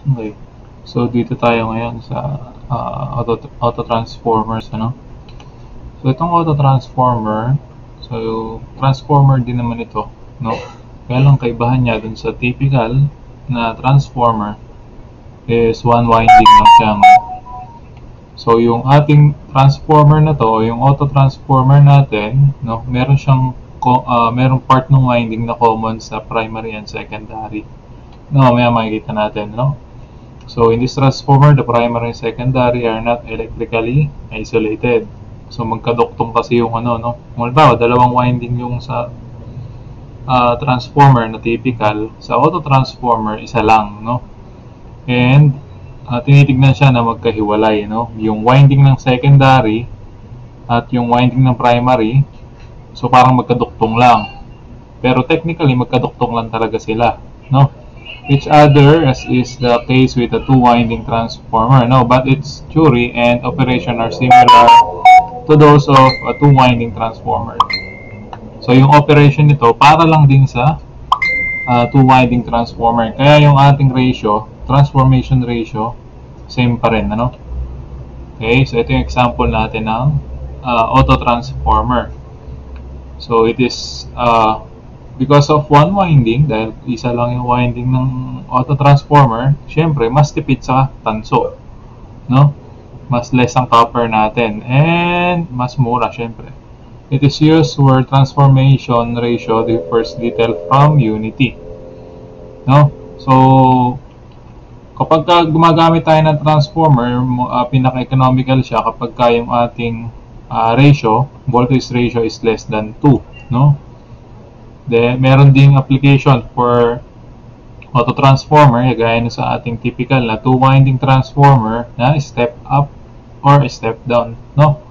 Okay. So, dito tayo ngayon sa auto transformers, ano? So, itong auto transformer, so, transformer din naman ito, no? Kaya lang kaibahan niya dun sa typical na transformer is one winding lang siya, no? So, yung ating transformer na to, yung auto transformer natin, no, meron siyang merong part ng winding na common sa primary and secondary. No, mamaya makikita natin, no? So, in this transformer, the primary and secondary are not electrically isolated. So, magkaduktong kasi yung ano, no? Kung halimbawa, dalawang winding yung sa transformer na typical, sa auto transformer, isa lang, no? And, tinitignan siya na magkahiwalay, no? Yung winding ng secondary at yung winding ng primary, so parang magkaduktong lang. Pero technically, magkaduktong lang talaga sila, no? Each other, as is the case with a two-winding transformer, no? But its theory and operation are similar to those of a two-winding transformer. So, yung operation nito, para lang din sa two-winding transformer. Kaya yung ating ratio, transformation ratio, same pa rin, ano? Okay, so ito yung example natin ng auto transformer. So, it is because of one winding, dahil isa lang yung winding ng auto transformer, syempre, mas tipid sa tanso. No? Mas less ang copper natin. And mas mura, syempre. It is used where transformation ratio differs little from unity. No? So, kapag gumagamit tayo ng transformer, pinaka-economical siya kapag yung ating ratio, voltage ratio is less than 2. No? Then, meron ding application for auto transformer, gaya sa ating typical na two-winding transformer na step up or step down, no?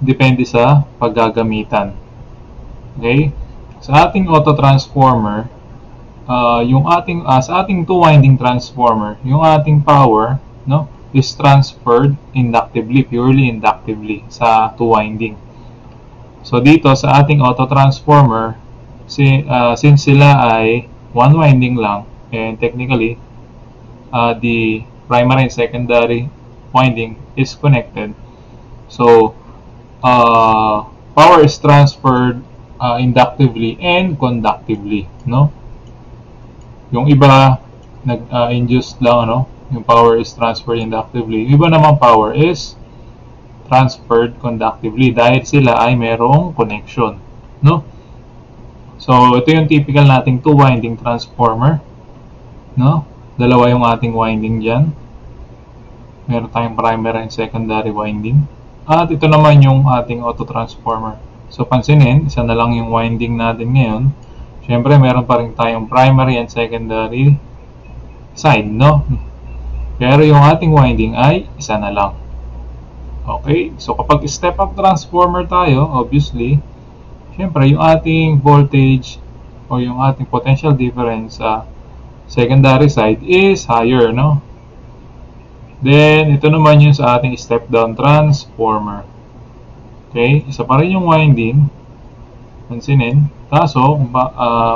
Depende sa paggagamitan. Okay? Sa ating auto transformer, sa ating two-winding transformer, yung ating power, no, is transferred inductively, purely inductively sa two-winding. So dito sa ating auto transformer, since sila ay one winding lang, and technically the primary and secondary winding is connected, so power is transferred inductively and conductively, no? Yung iba nag-induce lang, ano, yung power is transferred inductively. Yung iba naman power is transferred conductively dahil sila ay merong connection, no? So, ito yung typical nating two-winding transformer, no? Dalawa yung ating winding dyan. Meron tayong primary and secondary winding. At ito naman yung ating auto transformer. So, pansinin, isa na lang yung winding natin ngayon. Siyempre, meron pa rin tayong primary and secondary side, no? Pero yung ating winding ay isa na lang. Okay? So, kapag step-up transformer tayo, obviously, siyempre, yung ating voltage o yung ating potential difference sa secondary side is higher, no? Then, ito naman yung sa ating step-down transformer. Okay? Isa pa rin yung winding. Pansinin. Kaso,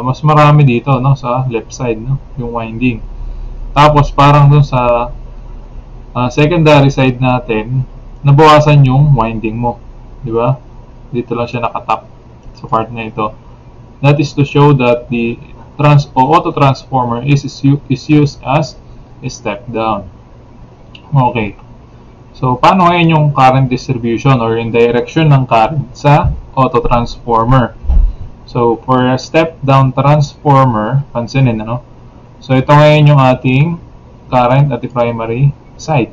mas marami dito, no? Sa left side, no? Yung winding. Tapos, parang dun sa secondary side natin, nabawasan yung winding mo. Di ba? Dito lang siya nakatap sa part na ito. That is to show that the auto transformer is used as a step down. Okay. So, paano ngayon yung current distribution or yung direction ng current sa auto transformer? So, for a step down transformer, pansinin, ano? So, ito ngayon yung ating current at the primary side,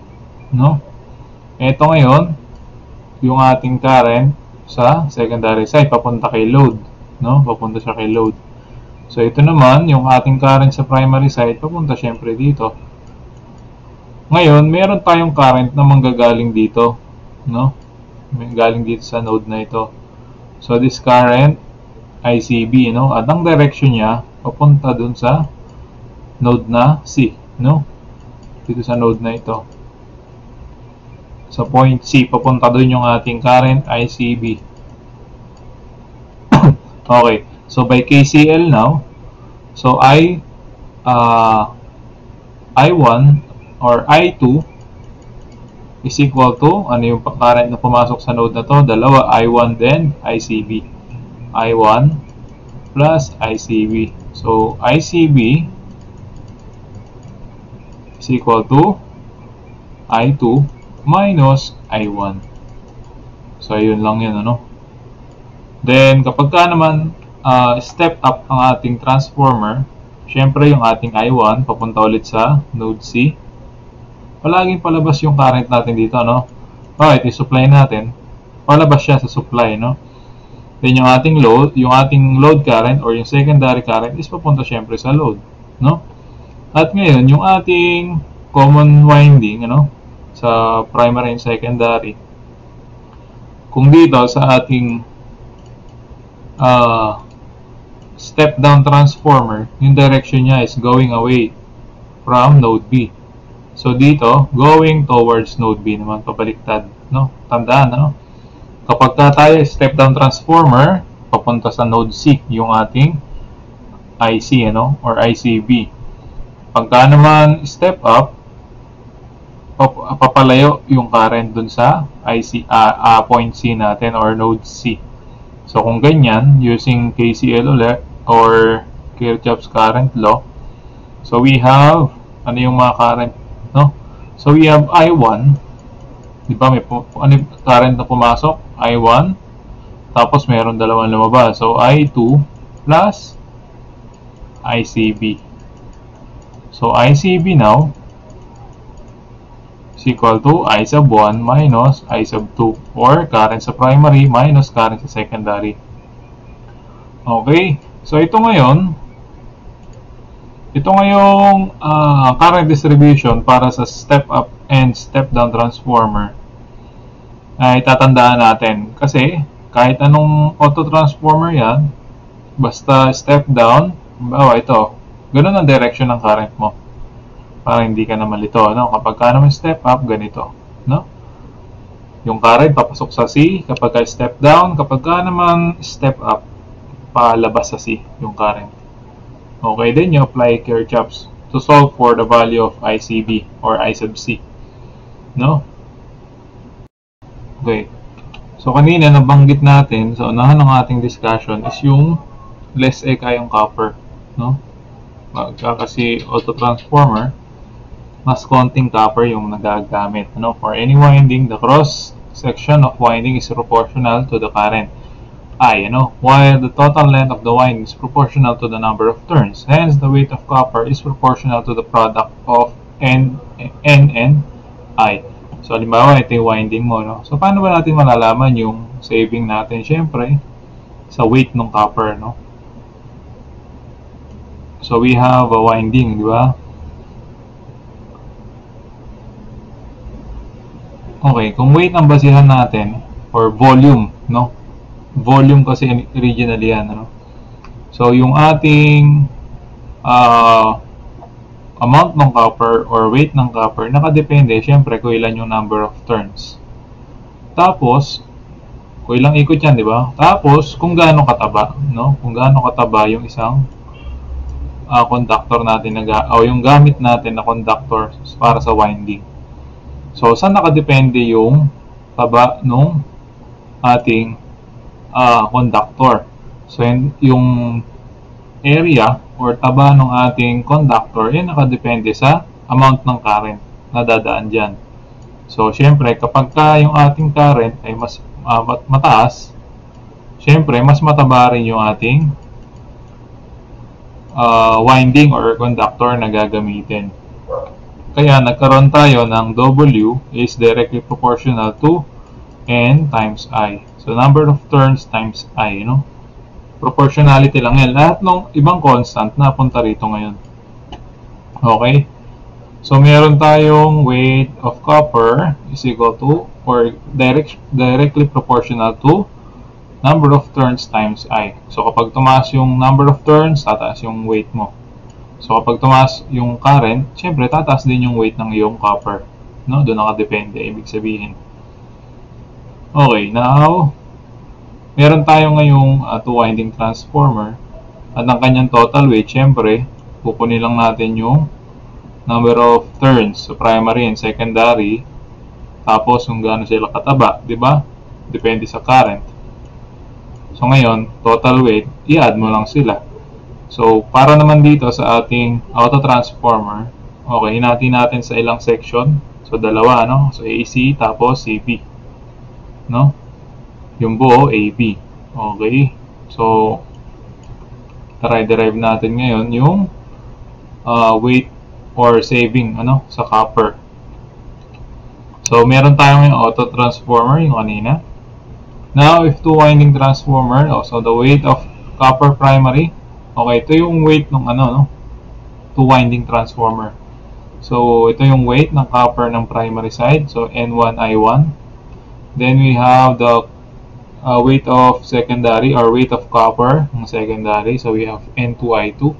no? Ito ngayon, yung ating current sa secondary side, papunta kay load, no? Papunta siya kay load. So, ito naman, yung ating current sa primary side, papunta syempre dito. Ngayon, meron tayong current na manggagaling dito, no? Galing dito sa node na ito. So, this current, ICB, no? At ang direction niya, papunta dun sa node na C, no? Dito sa node na ito. Sa point C, papunta dun yung ating current, ICB. Okay. So, by KCL now, so I1 or I2 is equal to, ano yung current na pumasok sa node na to? Dalawa, I1 then ICB. I1 plus ICB. So, ICB is equal to I2 minus I1. So, yun lang yun, ano? Then, kapag ka naman step up ang ating transformer, syempre yung ating I1 papunta ulit sa node C. Palaging palabas yung current natin dito, no? Ito yung supply natin. Palabas siya sa supply, no? Then yung ating load current or yung secondary current is papunta syempre sa load, no? At ngayon, yung ating common winding, ano, sa primary and secondary, kung dito sa ating step down transformer, yung direction niya is going away from node B. So dito, going towards node B naman, pabaliktad, no? Tandaan, no? Kapag tayo step down transformer, papunta sa node C, yung ating IC, ano? Or ICB. Pagka naman step up, papalayo yung current dun sa point C natin or node C. So kung ganyan, using KCL ulit or Kirchhoff's current law, so we have, ano yung mga current, no? So we have I1, di ba, may current na pumasok, I1, tapos meron dalawang lumabas. So I2 plus ICB. So ICB now is equal to I sub 1 minus I sub 2, or current sa primary minus current sa secondary. Okay, so ito ngayong current distribution para sa step up and step down transformer ay tatandaan natin. Kasi kahit anong auto transformer yan, basta step down, ito, ganun ang direction ng current mo. Para hindi ka na malito, no? Kapag ka naman step up, ganito, no? Yung current papasok sa C, kapag ka step down, kapag ka naman step up, palabas sa C yung current. Okay, then you apply Kirchhoff's to solve for the value of ICB or I sub C, no? Okay. So kanina nabanggit natin sa unahan ng ating discussion is yung less yung copper, no? Kasi auto transformer, mas konting copper yung nagagamit, no? For any winding, the cross section of winding is proportional to the current I, while the total length of the winding is proportional to the number of turns. Hence, the weight of copper is proportional to the product of N and I. So, halimbawa, ito yung winding mo, no? So, paano ba natin malalaman yung saving natin? Siyempre, sa weight ng copper, no? So, we have a winding, di ba? Okay, kung weight ang basihan natin, or volume, no? Volume kasi originally yan, ano? So, yung ating amount ng copper or weight ng copper, nakadepende, syempre, kung ilan yung number of turns. Tapos, kung ilang ikot yan, di ba? Tapos, kung gaano kataba, no? Kung gaano kataba yung isang conductor natin, o yung gamit natin na conductor para sa winding. So, saan nakadepende yung taba nung ating conductor? So, yung area or taba ng ating conductor, yan nakadepende sa amount ng current na dadaan dyan. So, syempre, kapag yung ating current ay mas mataas, syempre, mas mataba rin yung ating winding or conductor na gagamitin. Kaya, nagkaroon tayo ng W is directly proportional to N times I. So, number of turns times I, proportionality lang yan. Lahat ng ibang constant na punta rito ngayon. Okay? So, meron tayong weight of copper is equal to, or directly proportional to, number of turns times I. So, kapag tumaas yung number of turns, tataas yung weight mo. So, kapag tumaas yung current, syempre, tataas din yung weight ng iyong copper. No? Doon nakadepende, ibig sabihin. Okay, now, meron tayo ngayong two-winding transformer. At ang kanyang total weight, syempre, kukunin lang natin yung number of turns sa primary and secondary, tapos kung gaano sila kataba, di ba? Depende sa current. So ngayon, total weight, i-add mo lang sila. So para naman dito sa ating auto-transformer, okay, hinati natin sa ilang section. So dalawa, no? So AC tapos CB, no? Yung buo AB. Okay. So try derive natin ngayon yung weight or saving sa copper. So meron tayong yung auto transformer yung kanina. Now if two winding transformer, so the weight of copper primary, okay, ito yung weight ng two winding transformer. So ito yung weight ng copper ng primary side, so N1I1. Then we have the weight of secondary or weight of copper ng secondary, so we have N2I2.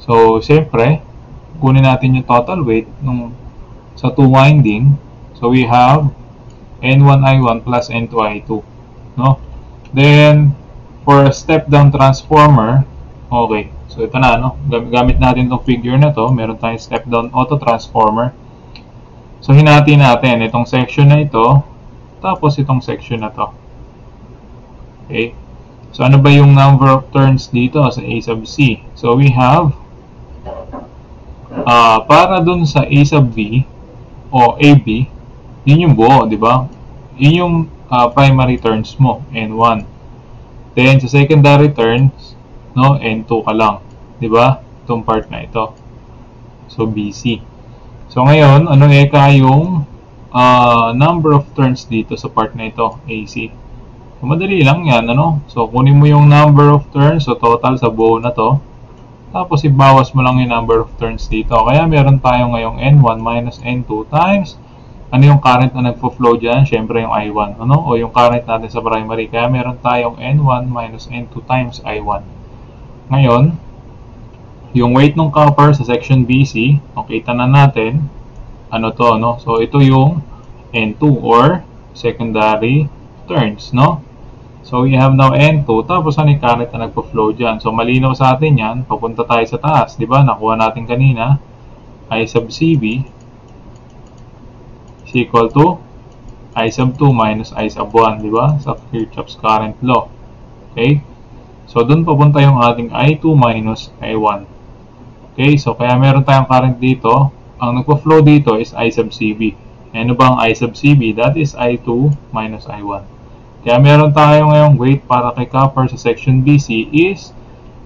So syempre kunin natin yung total weight sa two winding, so we have N1I1 plus N2I2, no? Then for a step down transformer, okay, so ito na, no? Gamit natin itong figure na to, meron tayong step down auto transformer. So hinati natin itong section na ito tapos itong section na to. Okay. So ano ba yung number of turns dito sa A sub C? So we have para dun sa A sub B o AB, yun yung buo, di ba? Yun yung primary turns mo, N1. Then sa secondary turns, no, N2 ka lang, di ba? Itong part na ito. So BC. So ngayon, ano yung number of turns dito sa part na ito, AC? So, madali lang yan, So, kunin mo yung number of turns, so total sa buo na to. Tapos, ibawas mo lang yung number of turns dito. Kaya, meron tayo ngayong N1 minus N2 times, ano yung current na nagpo-flow dyan? Siyempre, yung I1, O yung current natin sa primary. Kaya, meron tayong N1 minus N2 times I1. Ngayon, yung weight ng copper sa section BC, kita na natin, So, ito yung N2 or secondary turns, So, we have now N2, tapos ano yung current na nagpo-flow dyan? So, malinaw sa atin yan, papunta tayo sa taas, di ba? Nakuha natin kanina, I sub CB is equal to I sub 2 minus I sub 1, di ba? Sa Kirchhoff's current law. Okay? So, dun papunta yung ating I2 minus I1. Okay? So, kaya meron tayong current dito. Ang nagpo-flow dito is I sub CB. Ano ba ang I sub CB? That is I2 minus I1. Kaya meron tayo ngayong weight para kay copper sa section BC is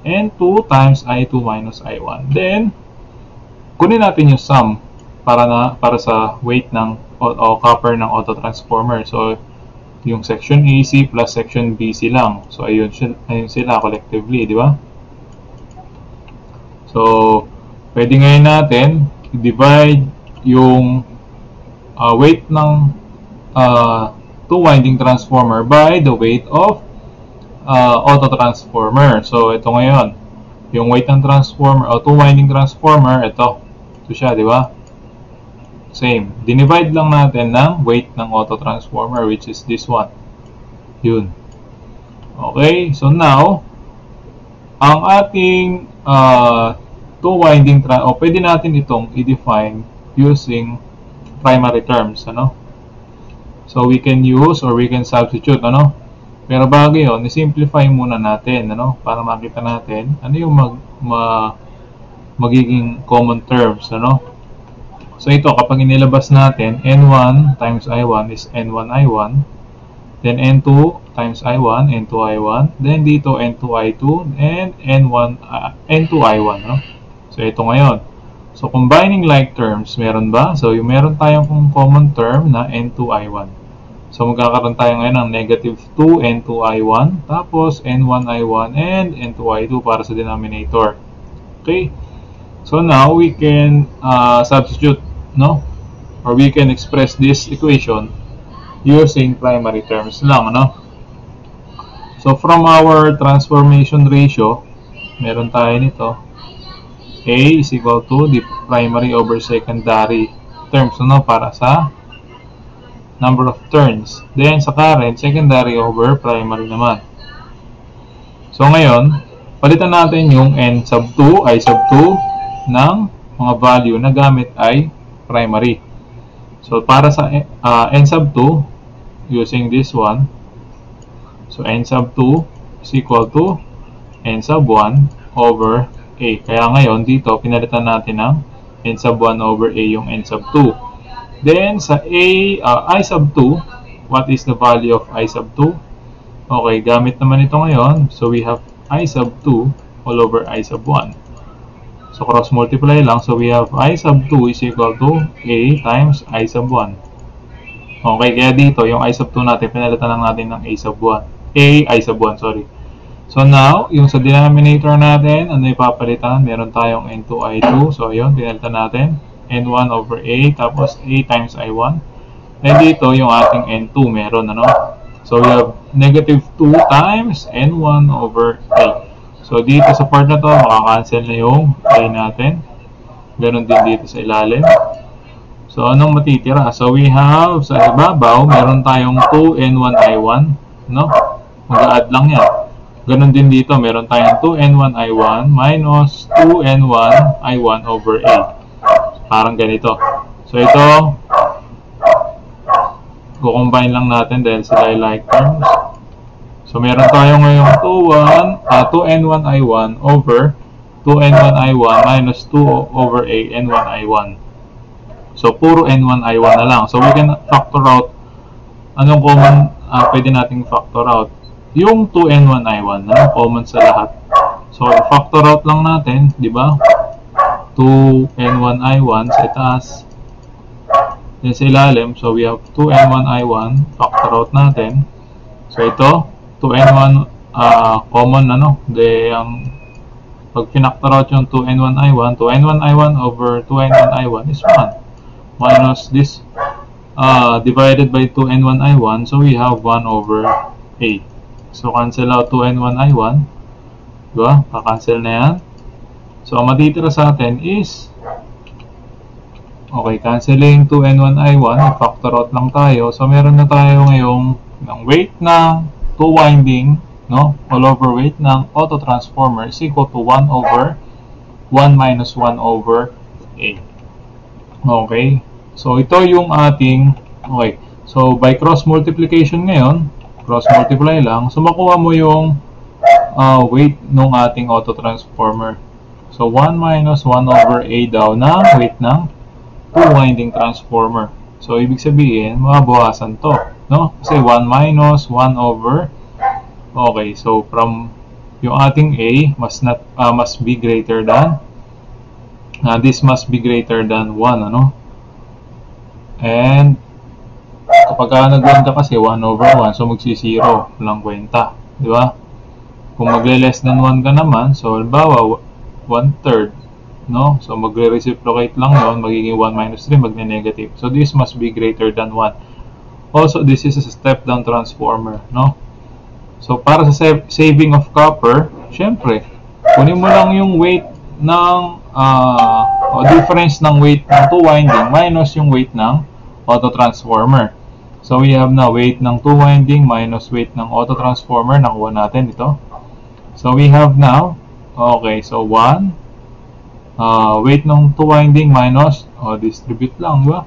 N2 times I2 minus I1. Then, kunin natin yung sum para sa weight ng copper ng auto transformer. So, yung section AC plus section BC lang. So, ayun sila collectively, di ba? So, pwede ngayon natin i-divide yung weight ng two winding transformer by the weight of auto transformer. So ito ngayon, yung weight ng transformer o two winding transformer, ito siya, di ba? Same. Dinivide lang natin ng weight ng auto transformer, which is this one. Yun. Okay, so now ang ating two winding pwede natin itong i-define using primary terms, So, we can use or we can substitute, Pero bago yun, i-simplify muna natin, Para makita natin ano yung magiging common terms, So, ito, kapag inilabas natin, N1 times I1 is N1I1. Then, N2 times I1, N2I1. Then, dito, N2I2 and N2I1, So, ito ngayon. So, combining like terms, meron ba? So, yung meron tayong common term na N2I1. So, magkakaroon tayo ngayon ng negative 2 N2I1, tapos N1I1 and N2I2 para sa denominator. Okay? So, now we can substitute, Or we can express this equation using primary terms lang, So, from our transformation ratio, meron tayo nito. A is equal to the primary over secondary terms, para sa number of turns. Then, sa current, secondary over primary naman. So, ngayon, palitan natin yung N sub 2, I sub 2 ng mga value na gamit ay primary. So, para sa n sub 2, using this one, so n sub 2 is equal to n sub 1 over a. Kaya ngayon, dito, pinalitan natin ng n sub 1 over a yung n sub 2. Then, sa I sub 2, what is the value of I sub 2? Okay, gamit naman ito ngayon. So, we have I sub 2 all over I sub 1. So, cross multiply lang. So, we have I sub 2 is equal to A times I sub 1. Okay, kaya dito, yung I sub 2 natin, pinalitan lang natin ng A sub 1. I sub 1, sorry. So, now, yung sa denominator natin, ano ipapalitan? Meron tayong N2I2. So, yun, pinalitan natin. N1 over A, tapos A times I1. And dito, yung ating N2 meron, ano? So, we have negative 2 times N1 over A. So, dito sa part na to, makakancel na yung A natin. Ganon din dito sa ilalim. So, anong matitira? So, we have sa ibabaw, meron tayong 2N1I1. No? Mag-add lang yan. Ganon din dito, meron tayong 2N1I1 minus 2N1I1 over A. Parang ganito. So, ito, kukombine lang natin dahil sila ay like terms. So, meron tayo ngayong 2N1I1 over 2N1I1 minus 2 over A N1I1. So, puro N1I1 na lang. So, we can factor out. Anong common pwede nating factor out? Yung 2N1I1 na common sa lahat. So, factor out lang natin, di ba? 2N1I1 sa itaas. Then sa ilalim, so we have 2N1I1, factor out natin. So, ito, 2N1 common ano, pag pinactor out yung 2N1I1, 2N1I1 over 2N1I1 is 1 minus this divided by 2N1I1, so we have 1 over A. So cancel out 2N1I1, diba? Kakancel na yan. So ang matitira sa atin is okay, canceling 2N1I1, factor out lang tayo. So meron na tayo ngayong weight ng 2 winding, no? All over weight ng auto transformer is equal to 1 over 1 minus 1 over A. Okay. So ito yung ating okay. So by cross multiplication ngayon, cross multiply lang. So makuha mo yung weight ng ating auto transformer. So 1 minus 1 over A daw na weight ng 2 winding transformer. So ibig sabihin, mabawasan to, no? Kasi 1 minus 1 over, okay, so from yung ating A must be greater than, this must be greater than 1, ano? And kapag nag-1 ka kasi 1 over 1, so magsi-0 lang kwenta, di ba? Kung magle-less than 1 ka naman, so halimbawa 1/3, no? So magre-reciprocate lang yun, magiging 1 minus 3, magne-negative. So this must be greater than 1. Also, this is a step-down transformer, no? So para sa saving of copper, syempre, kunin mo lang yung weight ng difference ng weight ng 2 winding minus yung weight ng auto transformer. So we have na weight ng 2 winding minus weight ng auto transformer, nakuha natin ito. So we have now, okay, so 1 weight ng 2 winding minus, distribute lang, di ba?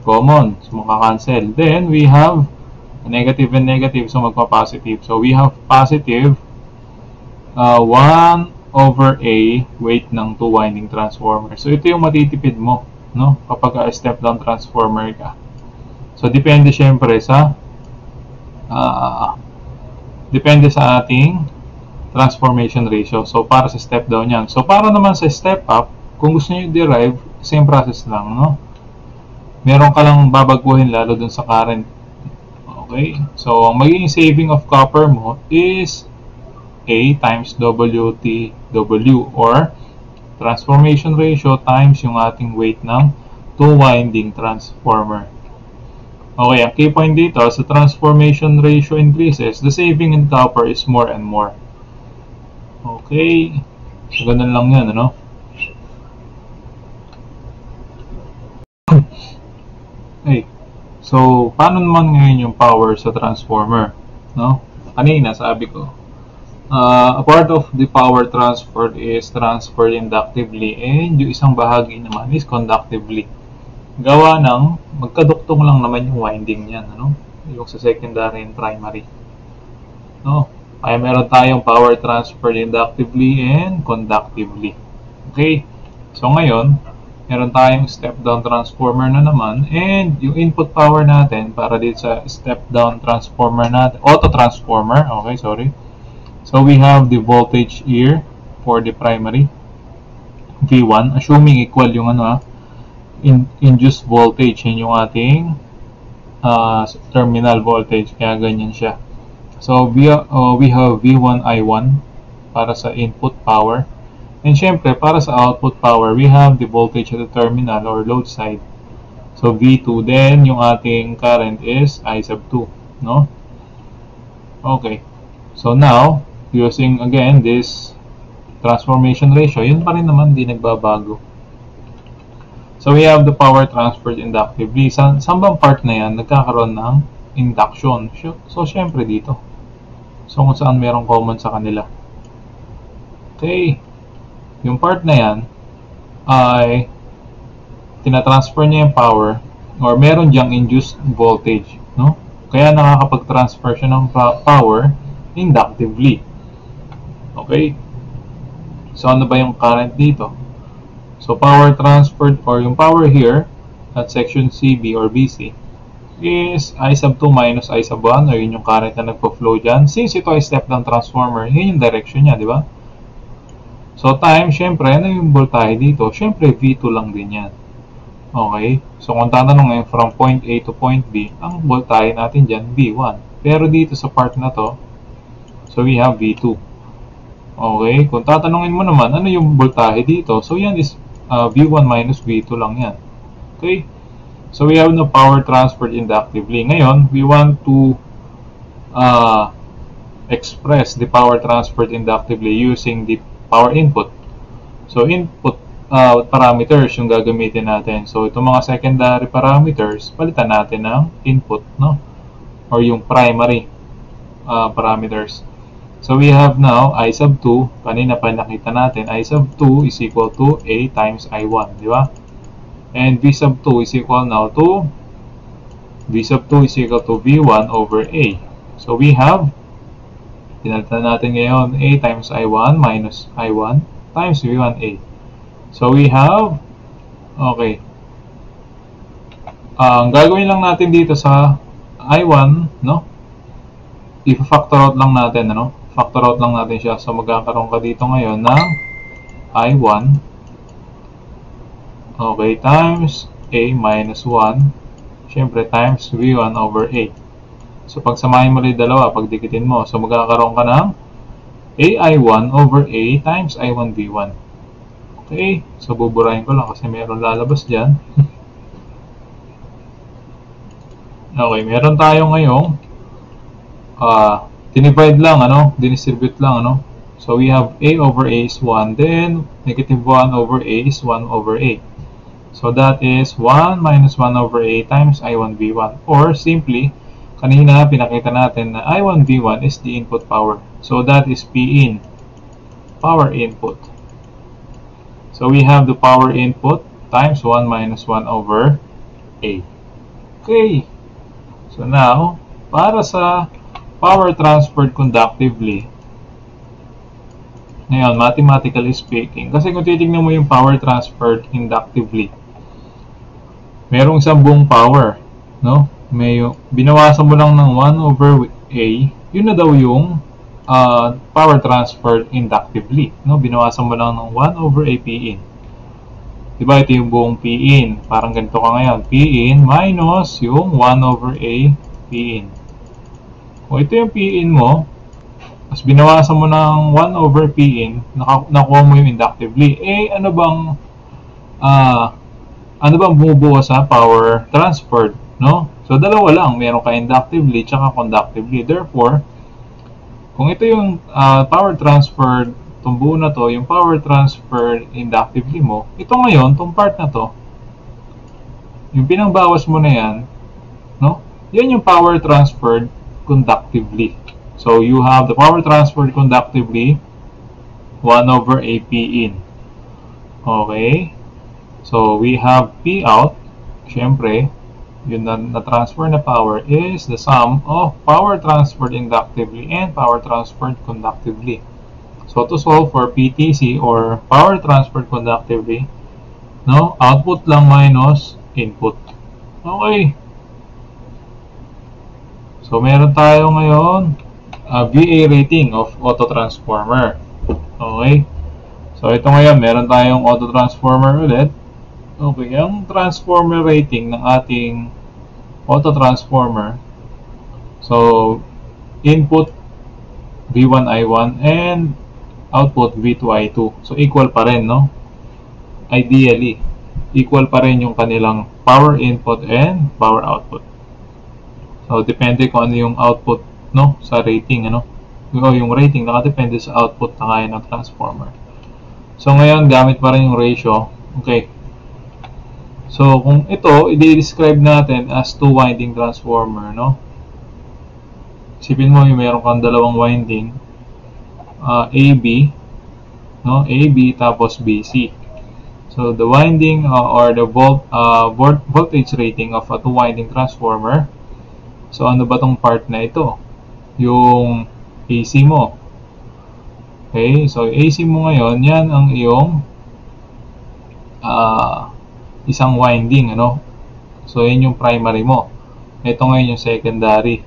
Common, so makakancel. Then we have negative and negative, so magpa-positive. So we have positive 1 over A weight ng 2 winding transformer. So ito yung matitipid mo, no? Kapag step down transformer ka. So depende syempre sa ating transformation ratio. So para sa step down yan. So para naman sa step up, kung gusto niyo i-derive, same process lang, no? Meron ka lang babaguhin lalo dun sa current. Okay? So ang magiging saving of copper mo is A times WTW or transformation ratio times yung ating weight ng 2 winding transformer. Okay, ang key point dito, sa transformation ratio increases, the saving in copper is more and more. Okay, so ganun lang yan, ano? Okay, so paano naman ngayon yung power sa transformer, no? Kanina sabi ko, A part of the power transferred is transferred inductively, and yung isang bahagi naman is conductively. Gawa ng magkaduktong lang naman yung winding niyan, ano? Yung sa secondary and primary. No? Kaya meron tayong power transferred inductively and conductively. Okay? So ngayon, meron tayong step-down transformer na naman, and yung input power natin para dito sa step-down transformer natin, auto-transformer, okay, sorry. So we have the voltage here for the primary, V1, assuming equal yung induced voltage, yun yung ating terminal voltage, kaya ganyan siya. So we have V1 I1 para sa input power, and syempre para sa output power, we have the voltage at the terminal or load side. So V2, then yung ating current is I sub 2, no? Okay, so now using again this transformation ratio, yun pa rin naman, di nagbabago. So we have the power transferred inductively. Saan bang part na yan nagkakaroon ng induction? So syempre dito. So kung saan merong common sa kanila. Okay, yung part na yan ay tinatransfer niya yung power, or meron diyang induced voltage, no? Kaya nakakapag-transfer siya ng power inductively. Okay, so ano ba yung current dito? So power transferred, or yung power here at section CB or BC, is I sub 2 minus I sub 1, or yun yung current na nagpo-flow dyan. Since ito ay step-down transformer, yun yung direction niya, di ba? So time, syempre, ano yung voltage dito? Syempre V2 lang din yan. Okay, so kung tatanong ngayon from point A to point B, ang voltage natin dyan V1. Pero dito sa part na to, so we have V2. Okay, kung tatanungin mo naman, ano yung voltage dito? So yan is V1 minus V2 lang yan. Okay, so we have no power transferred inductively. Ngayon, we want to express the power transferred inductively using the power input. So input parameters yung gagamitin natin. So itong mga secondary parameters, palitan natin ng input, no? Or yung primary parameters. So we have now I sub 2, kanina pa nakita natin, I sub 2 is equal to A times I1, di ba? And V sub 2 is equal now to, V sub 2 is equal to V1 over A. So we have, tinalitan natin ngayon, A times I1 minus I1 times V1A. So we have, okay, ang gagawin lang natin dito sa I1, no? I-factor out lang natin, ano? Factor out lang natin siya. So magkakaroon ka dito ngayon ng I1, okay, times A minus 1, syempre times V1 over A. So pagsamahin mo rin dalawa, pagdikitin mo, so magkakaroon ka ng AI1 over A times I1 V1. Okay, so buburahin ko lang kasi meron lalabas dyan. Okay, meron tayo ngayong dinivide lang, ano, dinistribute lang, ano. So we have A over A is 1, then negative 1 over A is 1 over A. So that is 1 minus 1 over A times I1 V1. Or simply, kanina pinakita natin na I1 V1 is the input power. So that is P in, power input. So we have the power input times 1 minus 1 over A. Okay. So now, para sa power transferred conductively, ngayon, mathematically speaking, kasi kung titignan mo yung power transferred inductively, merong isang buong power, no? Binawasan mo lang ng 1 over A, yun na daw yung power transferred inductively, no? Binawasan mo lang ng 1 over A P in. Diba, ito yung buong P in. Parang ganito ka ngayon. P in minus yung 1 over A P in. Kung ito yung P in mo, mas binawasan mo ng 1 over P in, nakuha mo yung inductively. Eh, ano bang bumubuo sa power transferred, no? So, dalawa lang. Meron ka inductively tsaka conductively. Therefore, kung ito yung power transferred, itong buo na to, yung power transferred inductively mo, ito ngayon, itong part na to, yung pinangbawas mo na yan, no? Yan yung power transferred conductively. So you have the power transferred conductively 1 over A P in. Okay? So we have P out. Siyempre, yun na transfer na power is the sum of power transferred inductively and power transferred conductively. So to solve for PTC or power transferred conductively, no, output lang minus input. Okay. So meron tayo ngayon VA rating of autotransformer. Okay. So ito ngayon, meron tayong autotransformer ulit. Okay, ang transformer rating ng ating autotransformer. So input V1I1 and output V2I2. So equal pa rin, no? Ideally, equal pa rin yung kanilang power input and power output. So depende kung ano yung output, no, sa rating, ano? O yung rating nakadepende sa output na kaya ng transformer. So ngayon, gamit pa rin yung ratio. Okay. So kung ito, i-describe natin as two winding transformer, no? Isipin mo yung meron kang dalawang winding, AB, no? AB tapos BC. So the winding or the voltage rating of a two winding transformer. So ano ba tong part na ito? Yung AC mo. Okay, so AC mo ngayon, yan ang iyong isang winding, ano? So yan yung primary mo. Ito ngayon yung secondary.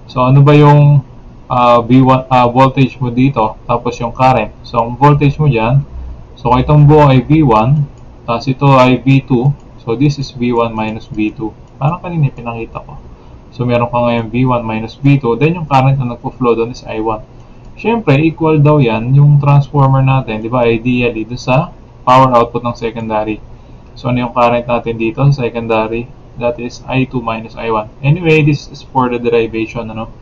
So ano ba yung V1 voltage mo dito, tapos yung current. So ang voltage mo diyan, so kung itong buo ay V1, tapos ito ay V2. So this is V1 minus V2. Parang kanina pinakita ko. So meron ka ngayon V1 minus V2, then yung current na nagpo-flow doon is I1. Siyempre, equal daw yan yung transformer natin, di ba? Ideally, dito sa power output ng secondary. So ano yung current natin dito sa secondary? That is I2 minus I1. Anyway, this is for the derivation, ano?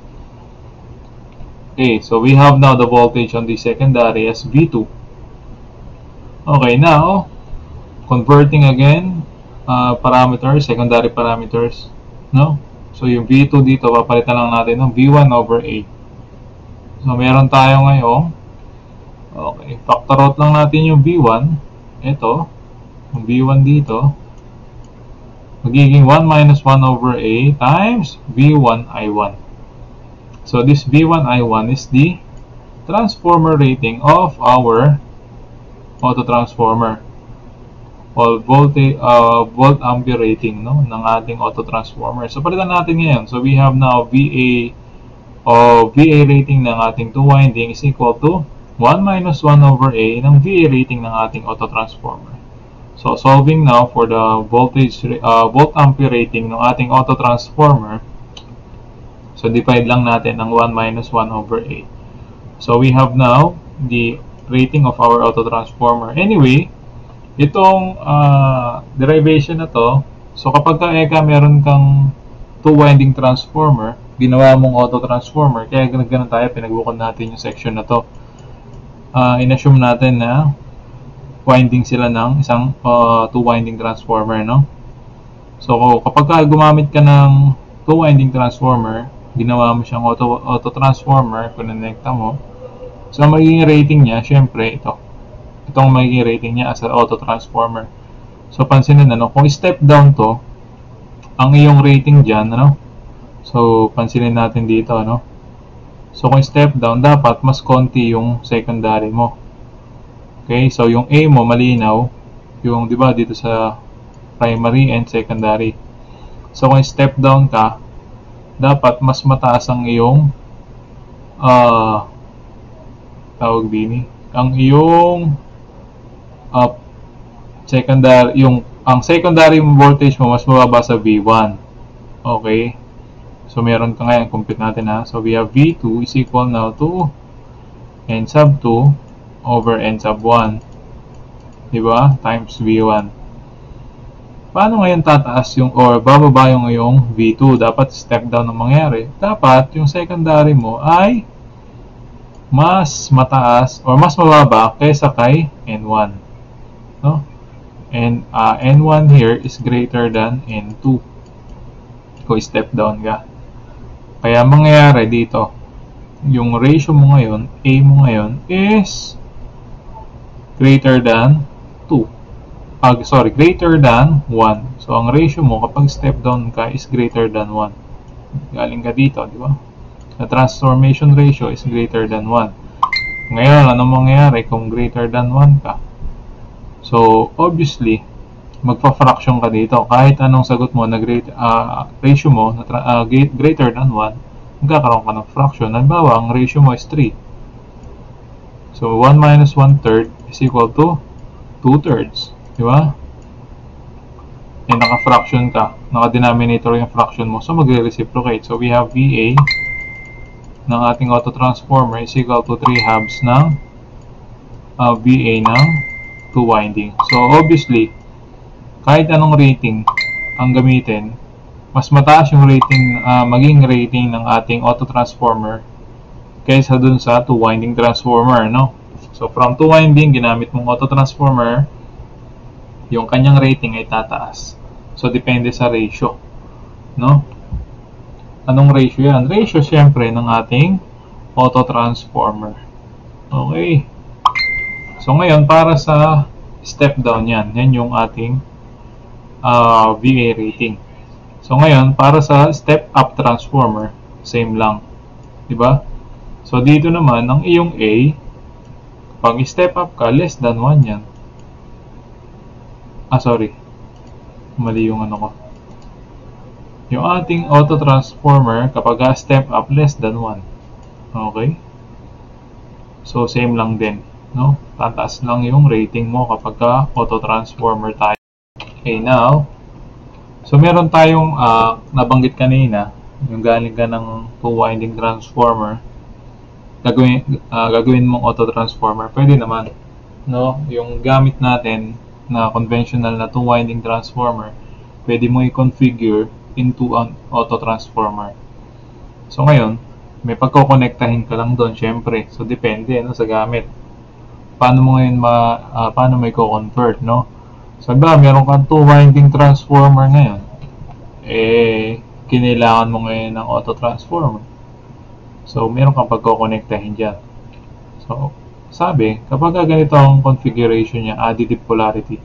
Okay, so we have now the voltage on the secondary as V2. Okay, now, converting again, parameters, secondary parameters, no? So yung V2 dito, papalitan lang natin ng V1 over 8. So meron tayo ngayon, okay, factor out lang natin yung V1, ito, yung V1 dito, magiging 1 minus 1 over A times V1I1. So this V1I1 is the transformer rating of our autotransformer. Or volt ampere rating, no, ng ating autotransformer. So palitan natin ngayon. So we have now VA rating ng ating two winding is equal to 1 minus 1 over A ng VA rating ng ating autotransformer. So solving now for the volt ampere rating ng ating autotransformer. So divide lang natin ng 1 minus 1 over A. So we have now the rating of our autotransformer. Anyway, itong derivation na to, so kapag meron kang two winding transformer, ginawa mong autotransformer, kaya ganun tayo, pinagbukod natin yung section na to. In-assume natin na winding sila ng isang two winding transformer, no? So kapag gumamit ka ng two winding transformer, ginawa mo siyang auto-transformer, pinonekta mo, so magiging rating niya, syempre ito. Itong magiging rating niya as an auto-transformer. So pansinin, ano, kung step down to, ang iyong rating dyan, ano, so pansinin natin dito, ano, so kung step down, dapat mas konti yung secondary mo. Okay, so yung A mo malinaw, yung, di ba, dito sa primary and secondary. So kung step down ka, dapat mas mataas ang iyong tawag din, ang iyong secondary, ang secondary voltage mo mas mababa sa V1. Okay, so meron ka ngayon, compute natin, ha. So we have V2 is equal now to N sub 2 over N sub 1, diba, times V1. Paano ngayon tataas yung, or bababa yung V2? Dapat step down ang mangyari. Dapat yung secondary mo ay mas mataas or mas mababa kaysa kay N1. No? And N1 here is greater than N2 kung step down ka. Kaya mangyayari dito, yung ratio mo ngayon, A mo ngayon, is greater than 2. Sorry, greater than 1. So, ang ratio mo kapag step down ka is greater than 1. Galing ka dito, di ba? The transformation ratio is greater than 1. Ngayon, ano mangyayari kung greater than 1 ka? So, obviously, magpa-fraction ka dito. Kahit anong sagot mo na ratio mo na greater than 1, magkakaroon ka ng fraction. Halimbawa, ang ratio mo is 3. So, 1 minus 1/3 is equal to 2/3. Di ba? Eh, naka-fraction ka. Naka-denominator yung fraction mo. So, magre-reciprocate. So, we have VA ng ating autotransformer is equal to 3 halves ng VA ng 2 winding. So, obviously, kahit anong rating ang gamitin, mas mataas yung rating, maging rating ng ating autotransformer kaysa dun sa 2 winding transformer, no? So, from 2 winding, ginamit mong autotransformer, yung kanyang rating ay tataas. So, depende sa ratio, no? Anong ratio yan? Ratio, syempre, ng ating autotransformer. Okay. So, ngayon, para sa step down yan. Yan yung ating VA rating. So, ngayon, para sa step up transformer, same lang. Diba? So, dito naman, ang iyong A, pag step up ka, less than 1 yan. Sorry. Mali yung ano ko. Yung ating autotransformer, kapag step up, less than 1. Okay? So, same lang din. No? Tataas lang yung rating mo kapag autotransformer tayo. Okay, now, so meron tayong nabanggit kanina, yung galing ka ng 2-winding transformer, gagawin mong autotransformer. Pwede naman. No? Yung gamit natin na conventional na 2-winding transformer, pwede mo i-configure into an autotransformer. So ngayon, may pagkokonektahin ka lang doon, syempre. So depende no, sa gamit. Paano mo ngayon paano mo i-convert, no? So ba, meron kang 2-winding transformer ngayon. Eh, kinailangan mo ngayon ng autotransformer. So meron kang pagkokonektahin diyan. So, sabi, kapag ganito ang configuration niya, additive polarity.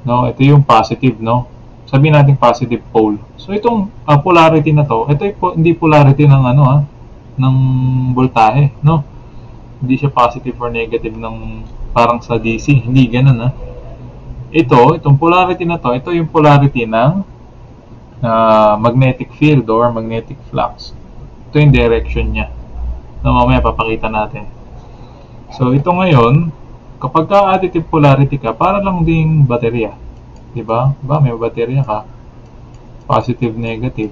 No, ito yung positive, no? Sabihin natin positive pole. So itong polarity na to, ito hindi polarity ng ng voltahe, no? Hindi siya positive or negative ng parang sa DC, hindi ganoon ha. Itong polarity na to, ito yung polarity ng magnetic field or magnetic flux. Ito yung direction niya. No, mamaya papakita natin. So ito ngayon, kapag additive polarity ka, para lang ding baterya. Diba? May baterya ka. Positive, negative.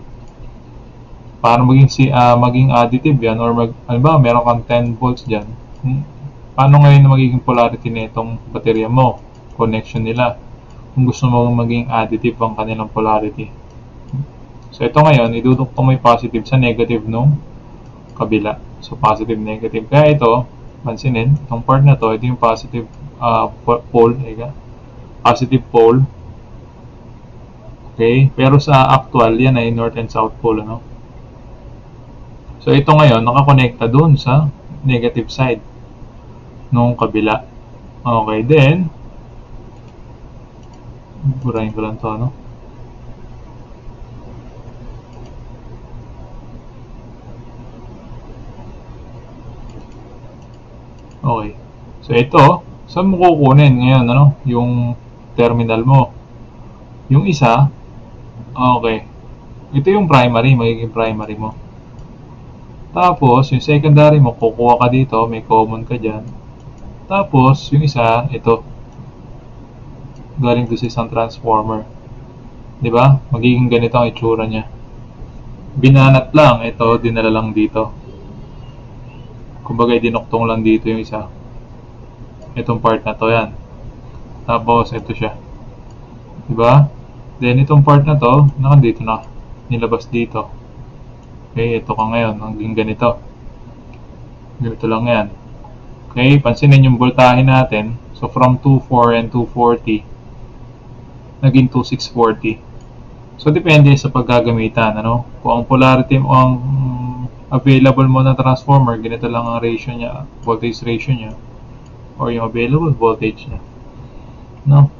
Para maging additive yan, or meron kang 10 volts dyan. Paano ngayon magiging polarity na itong baterya mo? Connection nila. Kung gusto mo maging additive ang kanilang polarity. So ito ngayon, idudukto mo yung positive sa negative nung kabila. So positive, negative. Kaya ito, pansinin, itong part na to, ito yung positive pole. Positive pole. Okay? Pero sa actual, yan ay north and south pole, ano? So, ito ngayon, nakakonekta dun sa negative side nung kabila. Okay, then, burahin ko lang to, ano? Okay. So, ito, saan mo kukunin ngayon, ano? Yung terminal mo. Yung isa, okay. Ito yung primary, magiging primary mo. Tapos, yung secondary mo, kukuha ka dito, may common ka dyan. Tapos, yung isa, ito. Galing doon sa isang transformer. Diba? Magiging ganito ang itsura niya. Binanat lang, ito, dinala lang dito. Kumbaga, dinuktong lang dito yung isa. Itong part na to, yan. Tapos, ito siya. Diba? Then, itong part na to, nakandito na. Nilabas dito. Okay, ito ka ngayon. Hanggang ganito. Ganito lang yan. Okay, pansinin yung voltahe natin. So, from 2.4 and 240, naging 2.640. So, depende sa paggagamitan. Ano? Kung ang polarity mo, ang available mo na transformer, ganito lang ang ratio niya, voltage ratio niya, or yung available voltage niya. No?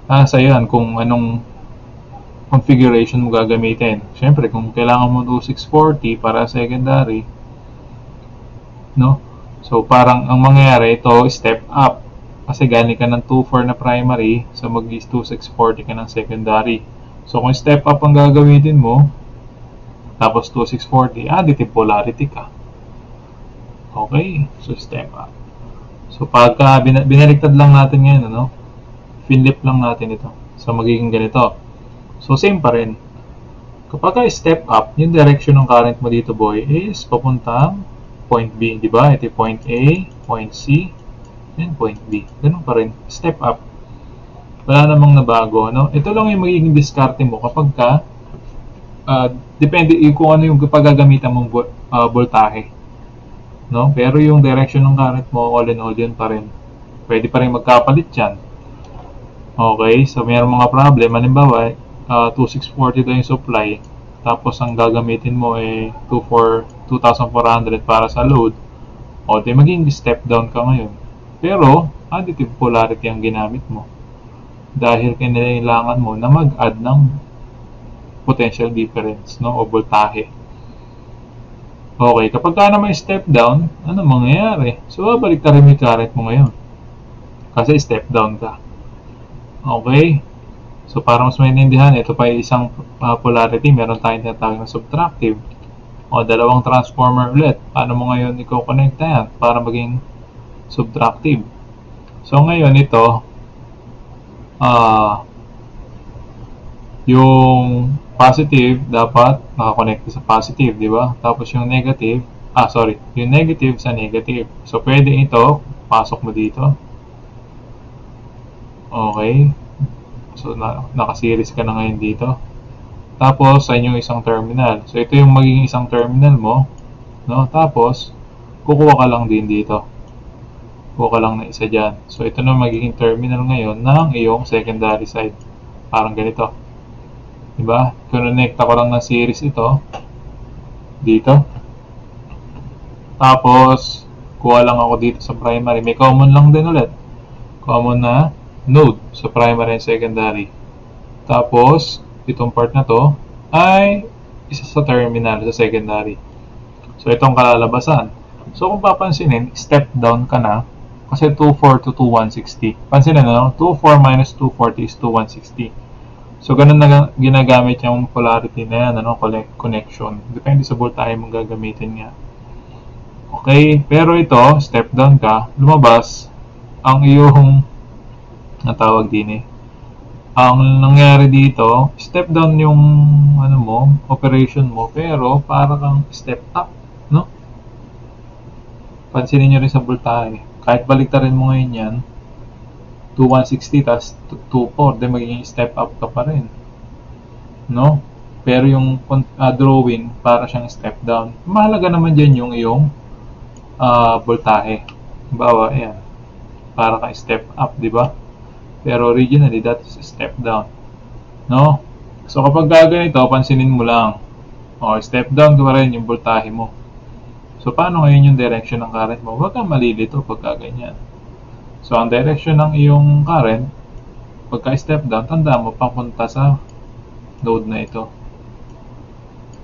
Sa'yo yan kung anong configuration mo gagamitin. Siyempre, kung kailangan mo 2640 para secondary, no? So, parang ang mangyayari ito, step up. Kasi galing ka ng 24 na primary, so mag-2640 ka ng secondary. So, kung step up ang gagamitin mo, tapos 2640, additive polarity ka. Okay? So, step up. So, pagka binaliktad lang natin ngayon, ano? Flip lang natin ito. So, magiging ganito. So, same pa rin. Kapag step up, yung direction ng current mo dito, boy, is papuntang point B, di ba? Ito yung point A, point C, and point B. Ganun pa rin. Step up. Wala namang nabago, no? Ito lang yung magiging diskarte mo kapag ka depende kung ano yung paggagamitan mong voltahe. No? Pero yung direction ng current mo, all in all, yun pa rin. Pwede pa rin magkapalit yan. Okay, so mayroong mga problem. Halimbawa, 2640 ito yung supply. Tapos ang gagamitin mo ay 2,400 para sa load. O, di maging step down ka ngayon. Pero, additive polarity ang ginamit mo. Dahil kailangan mo na mag-add ng potential difference, no? O voltahe. Okay, kapag ka naman step down, ano mangyayari? So, babalik ka rin yung current mo ngayon. Kasi step down ka. Okay? So, para mas maintindihan, ito pa yung isang polarity. Meron tayong tinatawag na subtractive. O, dalawang transformer ulit. Paano mo ngayon i-connect yan para maging subtractive? So, ngayon ito, yung positive dapat nakakonect sa positive, di ba? Tapos yung negative, yung negative sa negative. So, pwede ito, pasok mo dito. Okay. So, nakaseries ka na ngayon dito. Tapos, sa inyong isang terminal. So, ito yung magiging isang terminal mo. No? Tapos, kukuha ka lang din dito. Kuha ka lang na isa dyan. So, ito na magiging terminal ngayon ng iyong secondary side. Parang ganito. Diba? Connecta ko lang ng series ito. Dito. Tapos, kuha lang ako dito sa primary. May common lang din ulit. Common na node sa primary and secondary. Tapos, itong part na to ay isa sa terminal sa secondary. So, itong kalalabasan. So, kung papansinin, step down ka na kasi 24 to 2160. Pansinin na, 24 minus 240 is 2160. So, ganun na ginagamit yung polarity na yan, ano, connection. Depende sa voltahe mong gagamitin nga. Okay, pero ito, step down ka, lumabas ang iyong natawag din ang nangyari dito, step down yung ano mo, operation mo, pero para kang step up, no? Pansinin nyo rin sa voltahe. Kahit baliktarin mo ngayon yan, 2160 tas 24, then magiging step up ka pa rin, no? Pero yung drawing, para siyang step down. Mahalaga naman dyan yung iyong voltahe. Bawa, ayan. Para kang step up, di ba? Pero originally, that is step down. No? So, kapag gaganito, pansinin mo lang. O, step down ka pa rin yung voltahe mo. So, paano ngayon yung direction ng current mo? Huwag kang malilito pag gaganyan. So, ang direction ng iyong current, pagka step down, tandaan mo, papunta sa node na ito.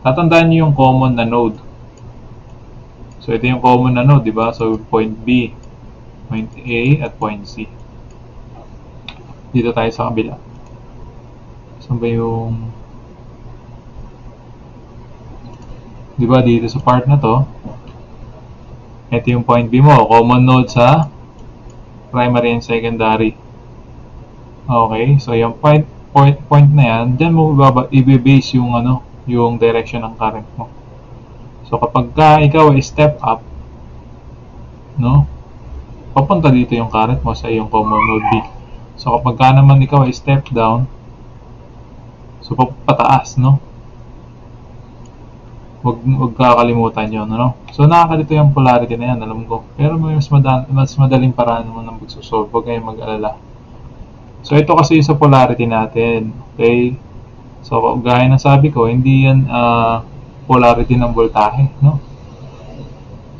Tatandaan nyo yung common na node. So, ito yung common na node, di ba? So, point B, point A, at point C. Dito tayo sa kabila. Saan ba yung... Di ba, dito sa part na to, ito yung point B mo. Common node sa primary and secondary. Okay, so yung point na yan, dyan mo i-base yung ano, yung direction ng current mo. So kapag ikaw ay step up, no, papunta dito yung current mo sa iyong common node B. So kapag naman ikaw ay step down, so pataas, no? Huwag kakalimutan yun, no? So nakakalito yung polarity na yan, alam ko. Pero may mas madaling paraan naman ng magsusolve. Huwag kayong mag-alala. So ito kasi sa polarity natin. Okay? So gaya ng sabi ko, hindi yan polarity ng voltahe, no?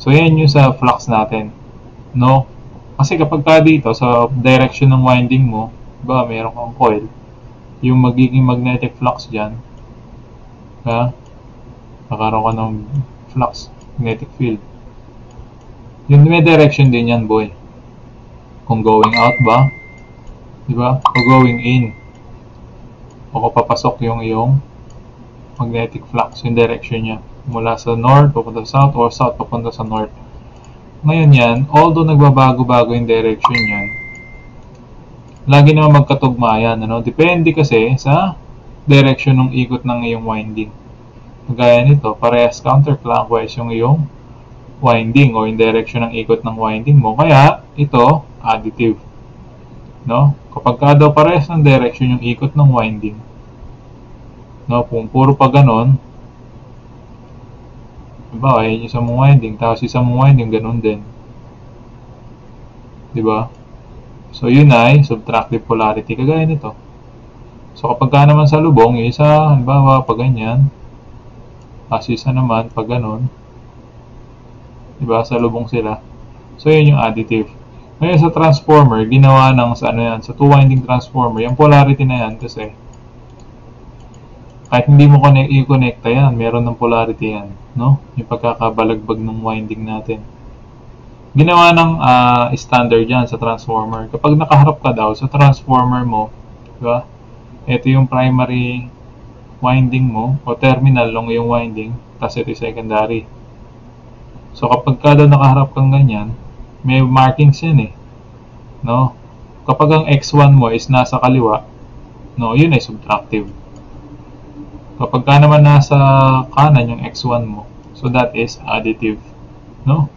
So, yan yung sa flux natin, no? Kasi kapag ka dito, sa direction ng winding mo, diba, meron kang coil, yung magiging magnetic flux dyan, ha? Nakaroon ka ng flux, magnetic field. Yung may direction din yan, boy. Kung going out ba, diba? O going in. O kung papasok yung magnetic flux, yung direction niya. Mula sa north, papunta sa south, or south, papunta sa north. Ngayon yan, although nagbabago-bago yung direction yan, lagi naman magkatugma yan, ano? Depende kasi sa direction ng ikot ng iyong winding. Gaya nito, parehas counterclockwise yung iyong winding o yung direction ng ikot ng winding mo. Kaya, ito, additive. No? Kapag daw parehas ng direction yung ikot ng winding, no? Kung puro pa ganon, diba, ay isang winding, tapos isang winding, ganun din. Diba? So, yun ay subtractive polarity, kagaya nito. So, kapag ka naman sa lubong, yung isa, halimbawa, pag ganyan, tapos isa naman, pag ganun, diba, sa lubong sila. So, yun yung additive. Ngayon, sa transformer, ginawa ng, sa ano yan, sa two-winding transformer, yung polarity na yan, kasi, kahit hindi mo i-connecta yan, meron ng polarity yan, no? Yung pagkakabalagbag ng winding natin. Ginawa ng standard yan sa transformer. Kapag nakaharap ka daw sa transformer mo, diba? Ito yung primary winding mo, o terminal ng yung winding, tapos ito yung secondary. So, kapag ka daw nakaharap kang ganyan, may markings yan eh, no? Kapag ang X1 mo is nasa kaliwa, no, yun ay subtractive. Kapag ka naman nasa kanan yung X1 mo, so that is additive, no?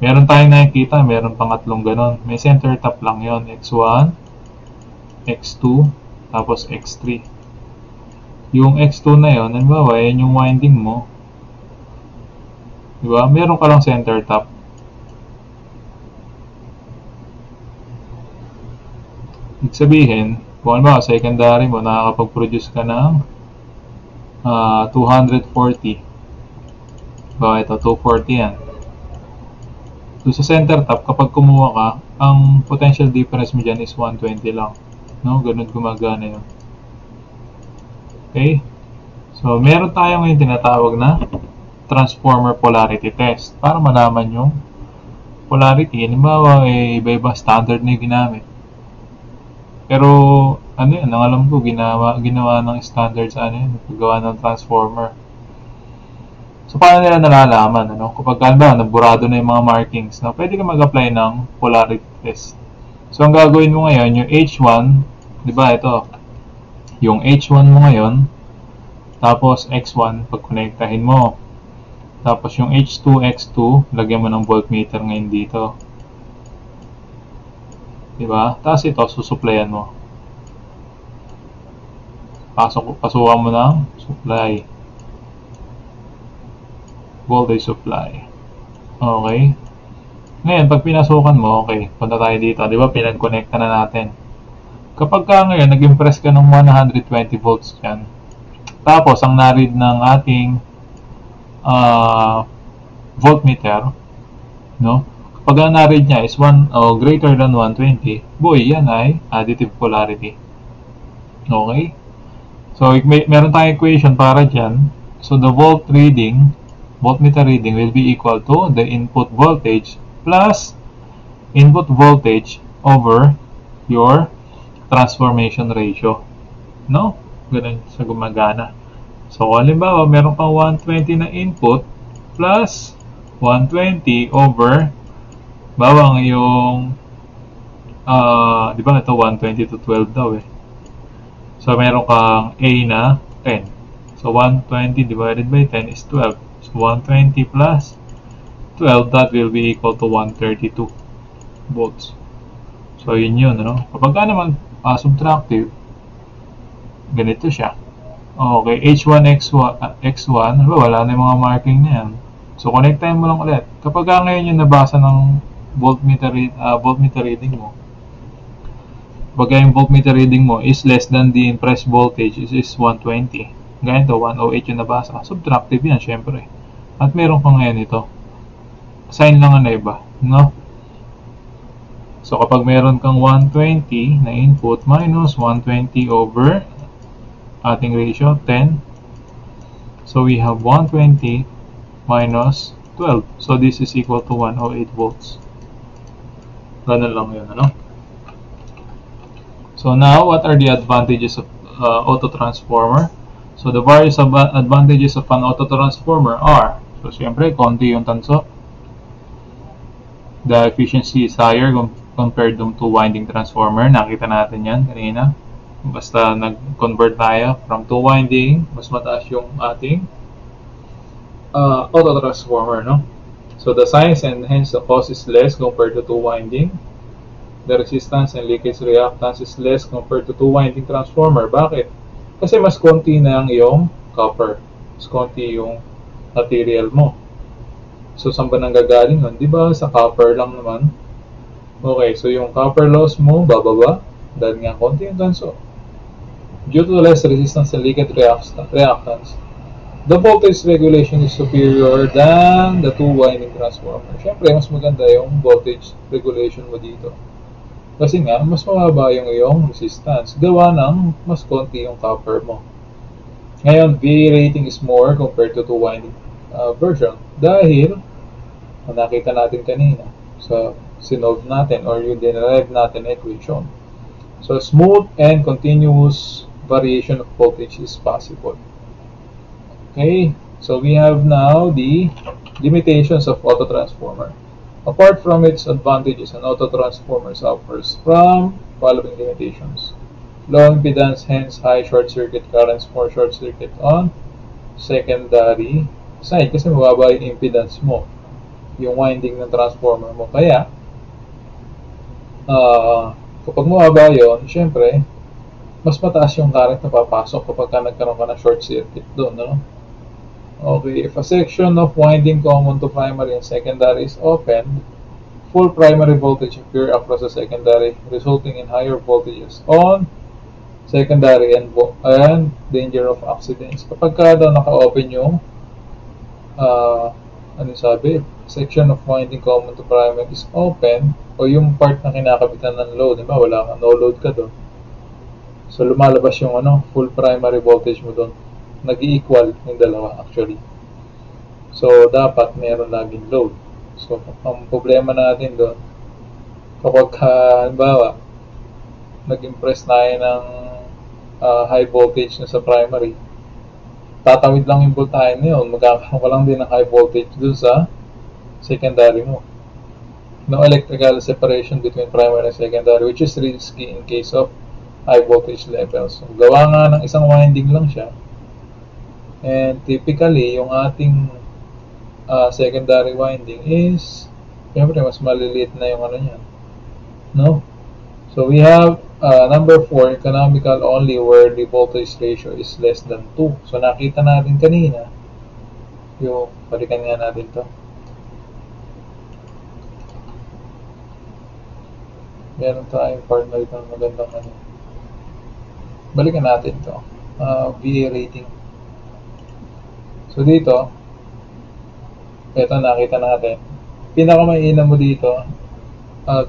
Meron tayong nakikita, meron pangatlong ganon. May center top lang yon, X1, X2, tapos X3. Yung X2 na yon, halimbawa, yan yung winding mo, diba? Meron ka lang center top. Ibig sabihin, kung ano ba, secondary mo, nakakapag-produce ka ng 240. Ba, ito, 240 yan. So, sa center top, kapag kumuha ka, ang potential difference mo dyan is 120 lang. No? Ganun gumagana yun. Okay? So, meron tayo ngayon tinatawag na transformer polarity test para malaman yung polarity. Halimbawa, iba-iba standard na yung ginamit. Pero, ano yan, ang alam ko, ginawa ng standard sa ano yun, paggawa ng transformer. So, paano nila nalalaman, ano? Kapag ba, naburado na yung mga markings, no? Pwede ka mag-apply ng polarity test. So, ang gagawin mo ngayon, yung H1, di ba, ito, yung H1 mo ngayon, tapos X1, pag-connectahin mo. Tapos yung H2, X2, lagyan mo ng voltmeter ngayon dito. Diba? Tapos ito, susuplayan mo. Pasukan mo ng supply. Voltage supply. Okay. Ngayon, pag pinasukan mo, okay, punta tayo dito. Diba? Pinag-connecta na natin. Kapag ka ngayon, nag-impress ka ng 120 volts dyan. Tapos, ang na-read ng ating voltmeter, no? Kapag ang na-read niya is greater than 120, boy, yan ay additive polarity. Okay? So, meron tayong equation para dyan. So, the voltmeter reading will be equal to the input voltage plus input voltage over your transformation ratio. No? Ganun sa gumagana. So, halimbawa, meron kang 120 na input plus 120 over bawang yung di ba ito 120 to 12 daw eh. So, meron kang A na 10. So, 120 divided by 10 is 12. So, 120 plus 12, that will be equal to 132 volts. So, yun, ano? Kapag ka naman subtractive, ganito siya. Okay, H1, X1, wala na yung mga marking na yan. So, connectahin mo lang ulit. Kapag ngayon yung nabasa ng voltmeter reading mo, kapag yung voltmeter reading mo is less than the impressed voltage is 120. ganito, 108 yung nabasa. Subtractive yan, syempre. At meron ka ngayon ito. Sign lang ang iba, no? So, kapag meron kang 120 na input minus 120 over ating ratio, 10. So, we have 120 minus 12. So, this is equal to 108 volts. Ganun lang yun, ano? So, now, what are the advantages of autotransformer? So, the various advantages of an autotransformer are, so, siyempre, konti yung tanso. The efficiency is higher compared to winding transformer. Nakita natin yan kanina. Basta nag-convert tayo from 2 winding, mas mataas yung ating autotransformer, no? So, the size and hence the cost is less compared to 2 winding. The resistance and leakage reactance is less compared to 2 winding transformer. Bakit? Kasi mas konti na ang iyong copper. Mas konti yung material mo. So, saan ba nanggagaling nun? Diba sa copper lang naman? Okay, so yung copper loss mo, bababa. Dahil nga konti yung tanso. Due to less resistance and leakage reactance, the voltage regulation is superior than the 2 winding transformer. Siyempre, mas maganda yung voltage regulation mo dito. Kasi nga, mas mababa yung iyong resistance. Gawa ng mas konti yung copper mo. Ngayon, VA rating is more compared to 2 winding version. Dahil, nakita natin kanina. So, sinolve natin or yung derive natin equation. So, smooth and continuous variation of voltage is possible. Okay, so we have now the limitations of autotransformer. Apart from its advantages, an autotransformer suffers from following limitations. Low impedance, hence high short circuit currents, more short circuit on secondary side kasi mababa yung impedance mo, yung winding ng transformer mo. Kaya, kapag mababa yun, syempre, mas mataas yung current na papasok kapag nagkaroon ka ng short circuit doon, no? Okay, if a section of winding common to primary and secondary is opened, full primary voltage appear across the secondary, resulting in higher voltages on secondary and danger of accidents. Kapag ka daw naka-open yung section of winding common to primary is open, o yung part na kinakabitan ng load, diba? No load ka doon. So, lumalabas yung full primary voltage mo doon. Nag-i-equal yung dalawa actually. So, dapat meron laging load. So, ang problema natin doon, kapag halimbawa, nag-impress tayo ng high voltage na sa primary, tatawid lang yung voltage na yun, magkakaroon ka lang din ng high voltage doon sa secondary mo. No electrical separation between primary and secondary, which is risky in case of high voltage levels. So, gawa nga ng isang winding lang siya. And typically, yung ating secondary winding is, siyempre, mas maliliit na yung niyan. No? So, we have number 4, economical only where the voltage ratio is less than 2. So, nakita natin kanina, yung, balikan nga natin to. Meron tayong part na ito magandang balikan natin to. VA rating. So, dito, ito nakita natin. Pinakamaina mo dito,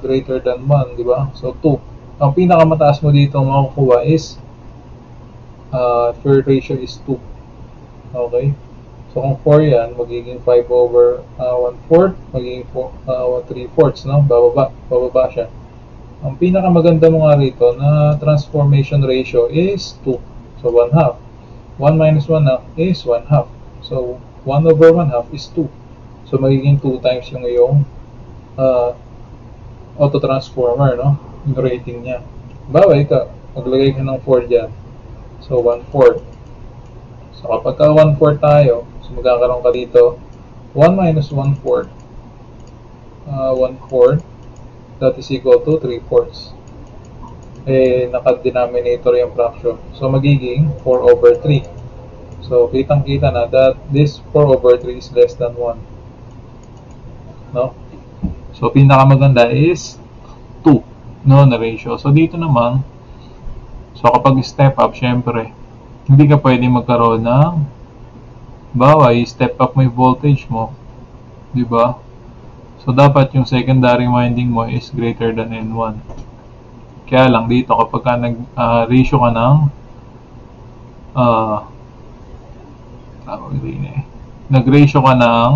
greater than 1, di ba? So, 2. Ang pinakamataas mo dito makukuha is, fair ratio is 2. Okay? So, kung 4 yan, magiging 5 over 1/4, magiging 3/4, no? Bababa siya. Ang pinakamaganda mo nga rito na transformation ratio is 2. So, 1/2. 1 minus 1/2 is 1/2. So, 1 over 1/2 is 2. So, magiging 2 times yung iyong autotransformer, no? Yung rating niya. Bawa, ito, maglagay ka ng 4 dyan. So, 1/4. So, kapag ka 1/4 tayo, so magkakaroon ka dito, 1 minus 1/4. 1/4, that is equal to 3/4. Naka-denominator yung fraction. So, magiging 4 over 3. So, kitang-kita na that this 4 over 3 is less than 1. No? So, pinakamaganda is 2, no, na ratio. So, dito naman, so kapag step up, syempre, Hindi ka pwede magkaroon ng bawa, i-step up mo yung voltage mo, di ba? So dapat yung secondary winding mo is greater than N1. Kaya lang dito kapag ka nag-ratio ka ng nag-ratio ka ng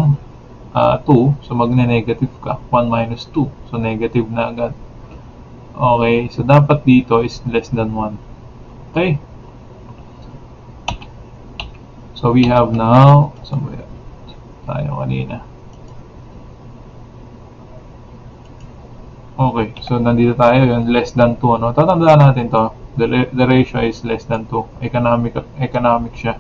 2, so magne-negative ka, 1 minus 2, so negative na agad. Okay, so dapat dito is less than 1. Okay? So we have now, somewhere tayo kanina. Okay, so nandito tayo, yun, less than 2, no? Tatandaan natin to, the ratio is less than 2, economic siya.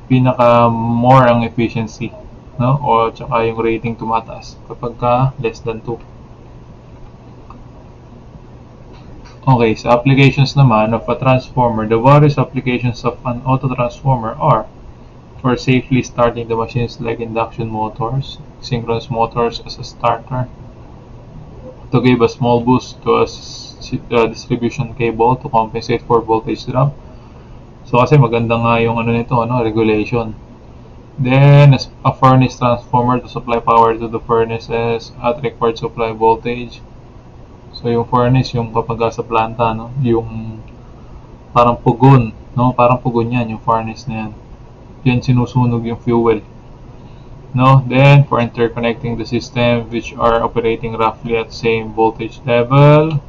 Pinaka more ang efficiency, no? O tsaka yung rating tumataas kapag ka less than 2. Okay, so applications naman of a transformer, the various applications of an auto-transformer are for safely starting the machines like induction motors, synchronous motors as a starter, to give a small boost to a distribution cable to compensate for voltage drop. So kasi maganda nga yung ano nito, no, regulation. Then a furnace transformer to supply power to the furnaces at required supply voltage. So yung furnace, yung kapag sa planta, no, yung parang pugon, no, parang pugon yan, yung furnace na yan. Yan sinusunog yung fuel. No, then for interconnecting the system which are operating roughly at same voltage level.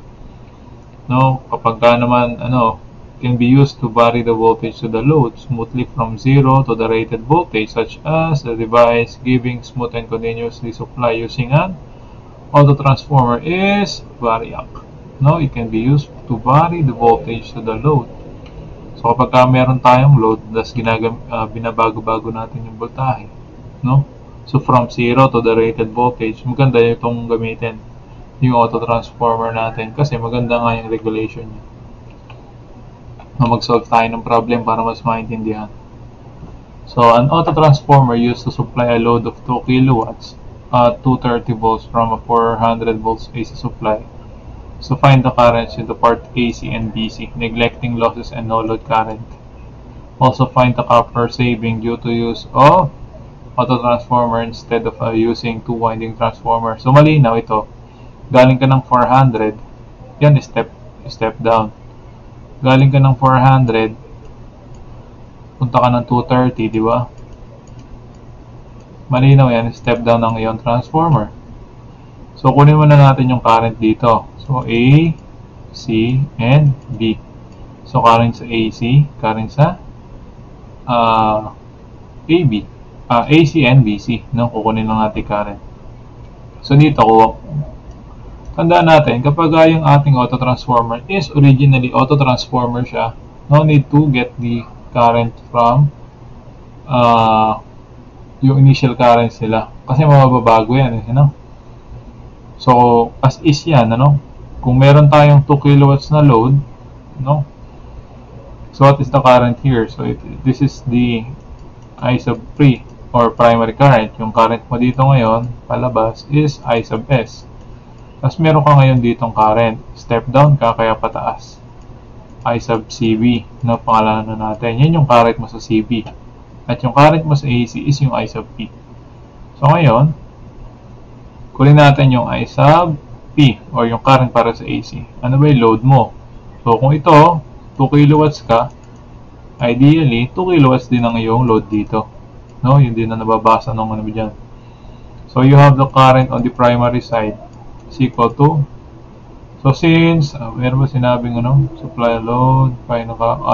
No, kapag ka naman ano, can be used to vary the voltage to the load smoothly from 0 to the rated voltage, such as the device giving smooth and continuously supply using an auto-transformer is variac. No, it can be used to vary the voltage to the load. So kapag meron tayong load, tas binabago-bago natin yung voltahe, no? So from 0 to the rated voltage, maganda itong gamitin yung auto-transformer natin kasi maganda nga yung regulation niya. Mag-solve tayo ng problem para mas maintindihan. So an auto-transformer used to supply a load of 2 kilowatts at 230 volts from a 400 volts AC supply. So find the currents in the part AC and DC, neglecting losses and no load current. Also find the copper saving due to use of auto-transformer instead of using 2-winding transformer. So malinaw ito. Galing ka ng 400, yan step down. Galing ka ng 400, punta ka ng 230, di ba? Malinaw yan, step down ng iyong transformer. So kunin muna natin yung current dito. So A, C, and B. So current sa AC, current sa AB, AC and BC, no? Kukunin lang natin current. So dito, tandaan natin, kapag yung ating auto-transformer is originally auto-transformer siya, no need to get the current from yung initial current nila. Kasi mababago yan, no? So, as is yan, ano? Kung meron tayong 2 kilowatts na load, no? So, what is the current here? So, this is the I sub pre or primary current. Yung current mo dito ngayon, palabas, is I sub S. Tapos meron ka ngayon ditong current. Step down ka, kaya pataas. I sub CB, na pangalanan natin. Yan yung current mo sa CB. At yung current mo sa AC is yung I sub P. So ngayon, kunin natin yung I sub P or yung current para sa AC. Ano ba yung load mo? So kung ito, 2 kilowatts ka, ideally, 2 kilowatts din ang iyong load dito. No? Yun din na nababasa ng ano dyan. So you have the current on the primary side is equal to, so since, meron ba sinabing ano, supply load,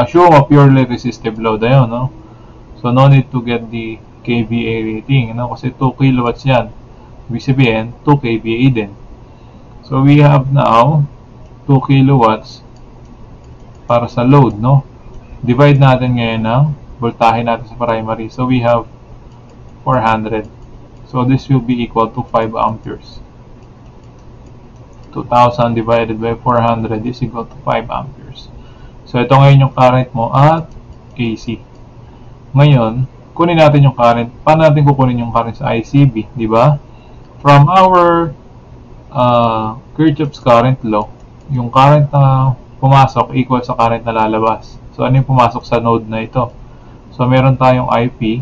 assume a purely resistive load, ayun, no? So no need to get the kVA rating, no? Kasi 2 kilowatts yan. Ibig sabihin, 2 kVA din. So we have now 2 kilowatts para sa load, no? Divide natin ngayon ng voltahe natin sa primary. So we have 400. So this will be equal to 5 amperes. 2,000 divided by 400 is equal to 5 amperes. So ito ngayon yung current mo at AC. Ngayon, kunin natin yung current. Paano natin kukunin yung current sa ICB? Di ba? From our Kirchhoff's current law, yung current na pumasok equal sa current na lalabas. So, ano yung pumasok sa node na ito? So, meron tayong IP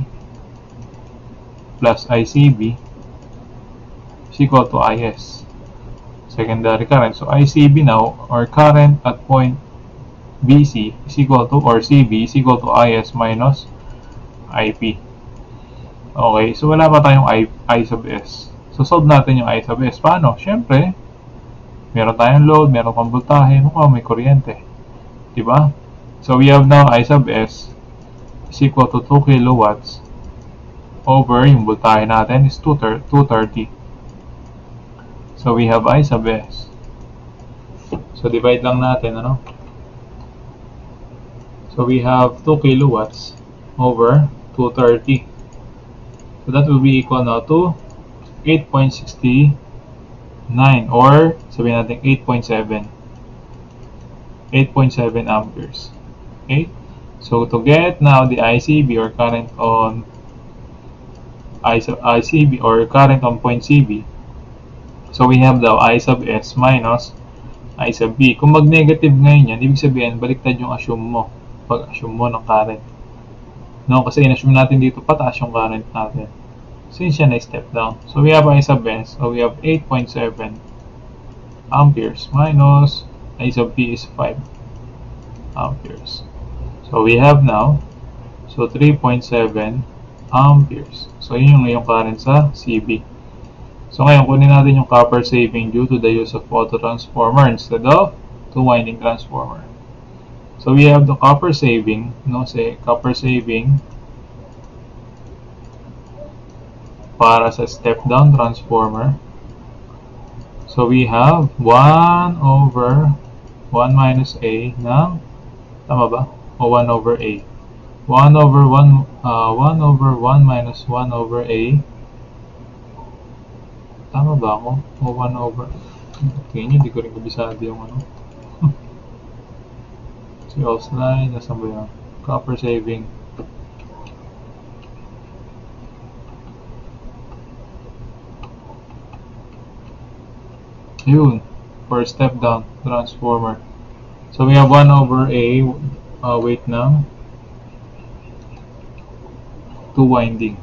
plus ICB is equal to IS. Secondary current. So, ICB now, or current at point BC is equal to, or CB is equal to IS minus IP. Okay, so wala pa tayong I sub S. So, solve natin yung I sub S. Paano? Siyempre, meron tayong load, meron pang voltahe, may kuryente. Diba? So, we have now I sub S is equal to 2 kilowatts over yung voltahe natin is 230. So, we have I sub S. So, divide lang natin, ano? So, we have 2 kilowatts over 230. So, that will be equal now to 8.69 or sabihin natin 8.7 amperes. Okay? So, to get now the ICB or current on ICB or current on point CB, so we have the I sub S minus I sub B. Kung mag-negative ngayon yan, ibig sabihin, baliktad yung assume mo. Pag-assume mo ng current. No? Kasi in-assume natin dito, pataas yung current natin. Since yan ay step down. So, we have I sub S. So, we have 8.7 amperes minus I sub B is 5 amperes. So, we have now, so 3.7 amperes. So, yun yung current sa CB. So, ngayon, kunin natin yung copper saving due to the use of auto transformer instead of two-winding transformer. So, we have the copper saving, no? Say, copper saving para sa step-down transformer. So, we have 1 over 1 minus A ng, tama ba? O 1 over A. 1 over 1 minus 1 over A. Tama ba ako? O 1 over... Okay, hindi ko rin kabisado yung ano. Si Osline, nasan ba yan? Copper saving. Yun, for step down transformer. So we have 1 over A, weight ng 2 winding.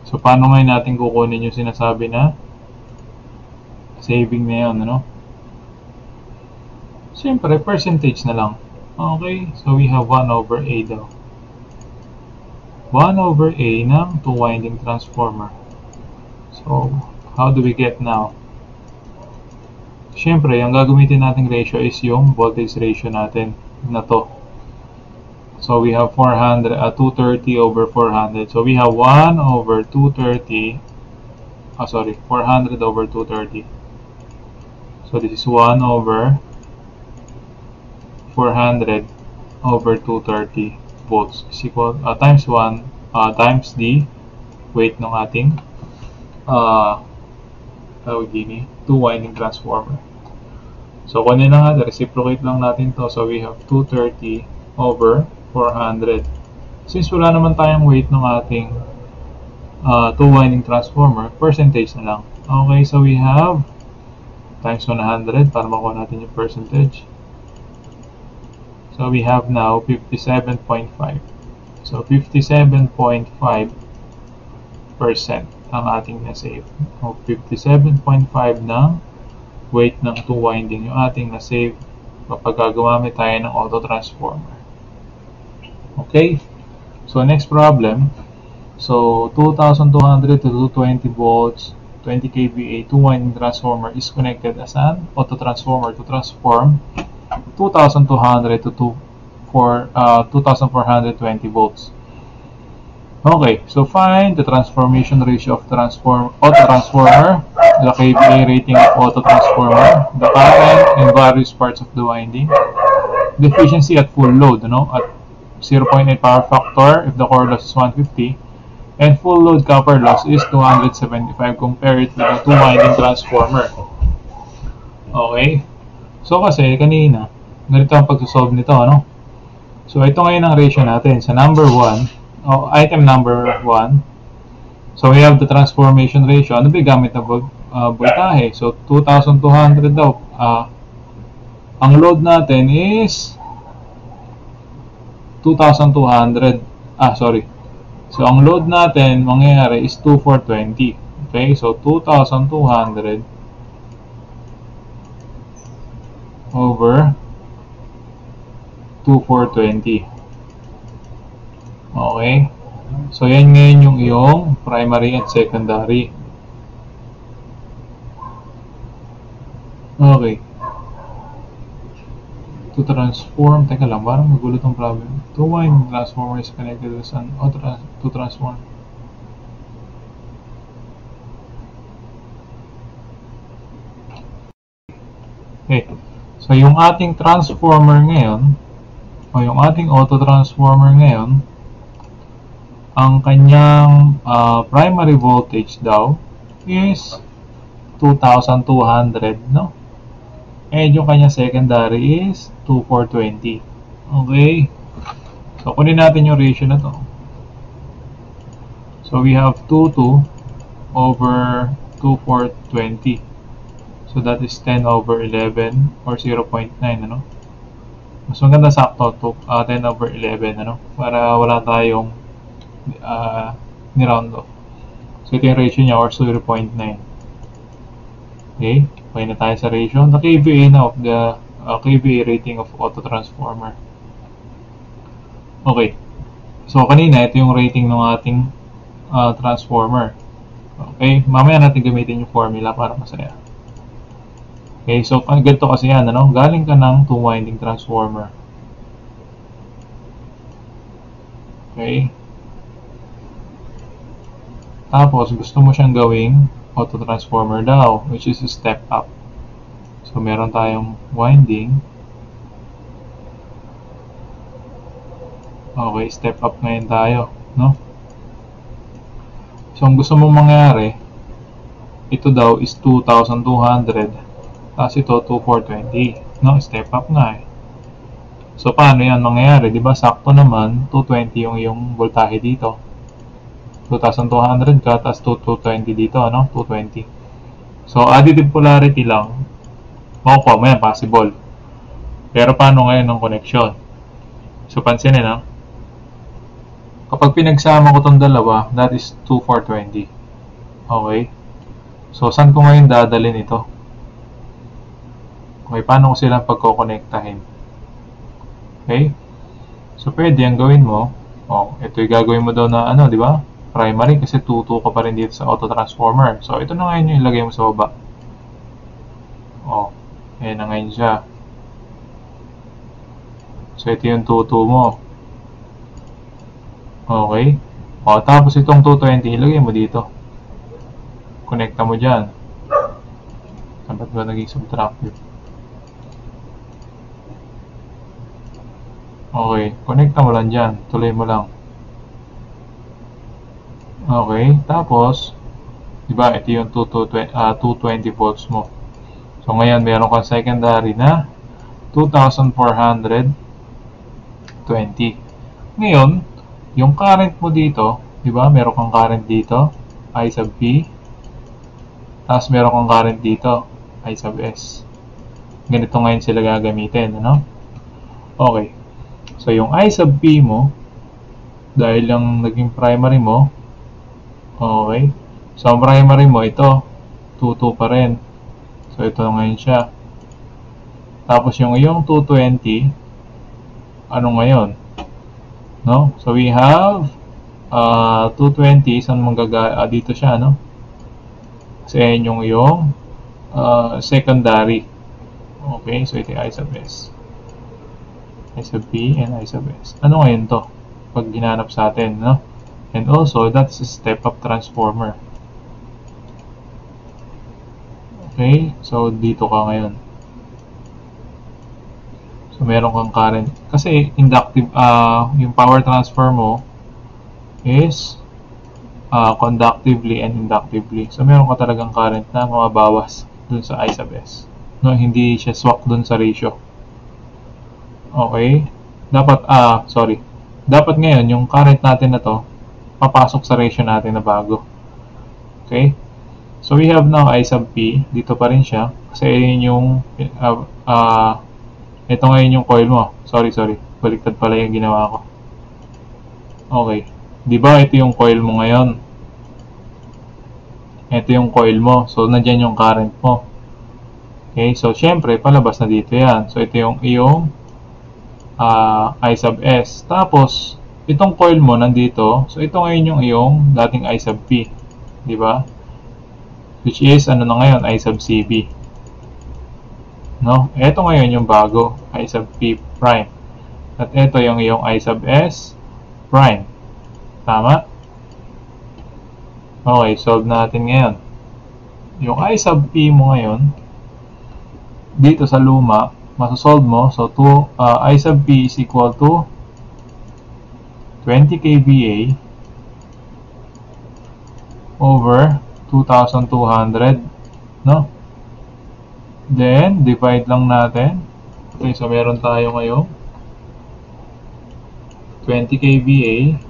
So, paano ngayon natin kukunin yung sinasabi na saving na yun, ano? Siyempre, percentage na lang. Okay, so we have 1 over A daw. 1 over A ng 2 winding transformer. So, how do we get now? Siyempre, ang gagamitin nating ratio is yung voltage ratio natin na to. So, we have 230 over 400. So, we have 1 over 230. 400 over 230. So, this is 1 over 400 over 230 volts is equal, times 1, times the weight ng ating two-winding transformer. So, kunin na nga, reciprocate lang natin to. So, we have 230 over 400. Since wala naman tayong weight ng ating two-winding transformer, percentage na lang. Okay, so we have times 100 para makuha natin yung percentage. So we have now 57.5. So 57.5% ang ating na-save. So 57.5 ng weight ng two-winding yung ating na-save kapag gumamit tayo ng auto transformer. Okay, so next problem. So 2200 to 220 volts, 20 kVA, two-winding transformer is connected as an auto transformer to transform 2200 to 2420 volts. Okay, so find the transformation ratio of auto transformer, the kVA rating of auto transformer, the current in various parts of the winding, the efficiency at full load, at 0.8 power factor if the core loss is 150, and full load copper loss is 275 compared to the two-winding transformer. Okay? So kasi kanina, ganito ang pagsosolve nito, So ito ngayon ang ratio natin. Sa number 1, item number 1. So we have the transformation ratio. Ano ba gamit na voltahe? So 2,200 daw. Ang load natin is 2,200. Sorry. So ang load natin mangyayari is 2,420. Okay, so 2,200 over 2,420. Okay. So yan ngayon yung iyong primary at secondary. Okay. To transform, teka lang, parang magulo tong problem. To wind transformer is connected to sun to transform. Okay. So yung ating transformer ngayon, o yung ating auto transformer ngayon, ang kanyang primary voltage daw is 2,200, no? And yung kanyang secondary is 2,420. Okay? So, kunin natin yung ratio na to. So, we have 22 over 2,420. So, that is 10 over 11 or 0.9, ano? Mas maganda sakto, 10 over 11, ano? Para wala tayong ni-round off. So, ito yung ratio niya or 0.9. Okay? Okay na tayo sa ratio. The kVA na of the kVA rating of auto transformer. Okay. So, kanina, ito yung rating ng ating transformer. Okay? Mamaya natin gamitin yung formula para masaya. Okay? So, ganito kasi yan, ano? Galing ka ng 2-winding transformer. Okay? Tapos, gusto mo siyang gawing auto transformer daw, which is a step up. So, meron tayong winding. Okay, step up ngayon tayo, no? So, ang gusto mong mangyari, ito daw is 2,200. Tapos ito, 2,420. No, step up nga eh. So, paano yan mangyayari? Diba, sakto naman, 220 yung iyong voltahe dito. 2,200 ka, tapos 220 dito, ano? 220. So, additive polarity lang. Makukuha mo yan, possible. Pero paano ngayon ng connection? So, pansinin, no? Kapag pinagsama ko itong dalawa, that is 2,420. Okay? So, saan ko ngayon dadalhin ito? Okay, paano ko silang pagkokonektahin? Okay? So, pwede ang gawin mo. Ito yung gagawin mo daw na, ano, di ba? Primary, kasi 2-2 ka pa rin dito sa auto transformer. So, ito na ngayon yung ilagay mo sa baba. Ayan na ngayon siya. So, ito yung 2-2 mo. Okay. Tapos itong 220, ilagay mo dito. Connecta mo dyan. Ba't ba naging subtractive? Okay. Connecta mo lang dyan. Tuloy mo lang. Okay. Tapos, diba, ito yung 220 volts mo. So, ngayon, meron kang secondary na 2,420. Ngayon, yung current mo dito, diba, meron kang current dito, I sub P. Tapos, meron kang current dito, I sub S. Ganito ngayon sila gagamitin, ano? Okay. So, yung I sub P mo, dahil lang naging primary mo, okay. So, ang primary mo, ito, 2-2 pa rin. So, ito ngayon siya. Tapos, yung iyong 220, ano ngayon? No? So, we have 220, saan dito siya, no? Kasi yan yung iyong secondary. Okay, so ito yung I sub S. I sub P and I sub S. Ano ngayon to? Pag ginanap sa atin, no? And also, that's a step-up transformer. Okay, so dito ka ngayon. So, meron kang current. Kasi inductive, yung power transfer mo is conductively and inductively. So, meron ka talagang current na mababawas dun sa I sub S. No, hindi siya swak dun sa ratio. Okay? Dapat, dapat ngayon yung current natin na to, papasok sa ratio natin na bago. Okay? So we have now I sub P, dito pa rin siya, kasi yun yung, ito ngayon yung coil mo. Sorry, baliktad pala yung ginawa ko. Okay. Di ba ito yung coil mo ngayon? Ito yung coil mo. So, nandyan yung current mo. Okay. So, syempre, palabas na dito yan. So, ito yung I sub S. Tapos, itong coil mo nandito. So, ito ngayon yung dating I sub P. Di ba? Which is, ano na ngayon? I sub CB. No? Ito ngayon yung bago. I sub P prime. At ito yung I sub S prime. Tama? Okay, solve natin ngayon. Yung I sub P mo ngayon, dito sa luma, masasolve mo. So, I sub P is equal to 20 kVA over 2,200. No? Then, divide lang natin. Okay, so meron tayo ngayon 20 kVA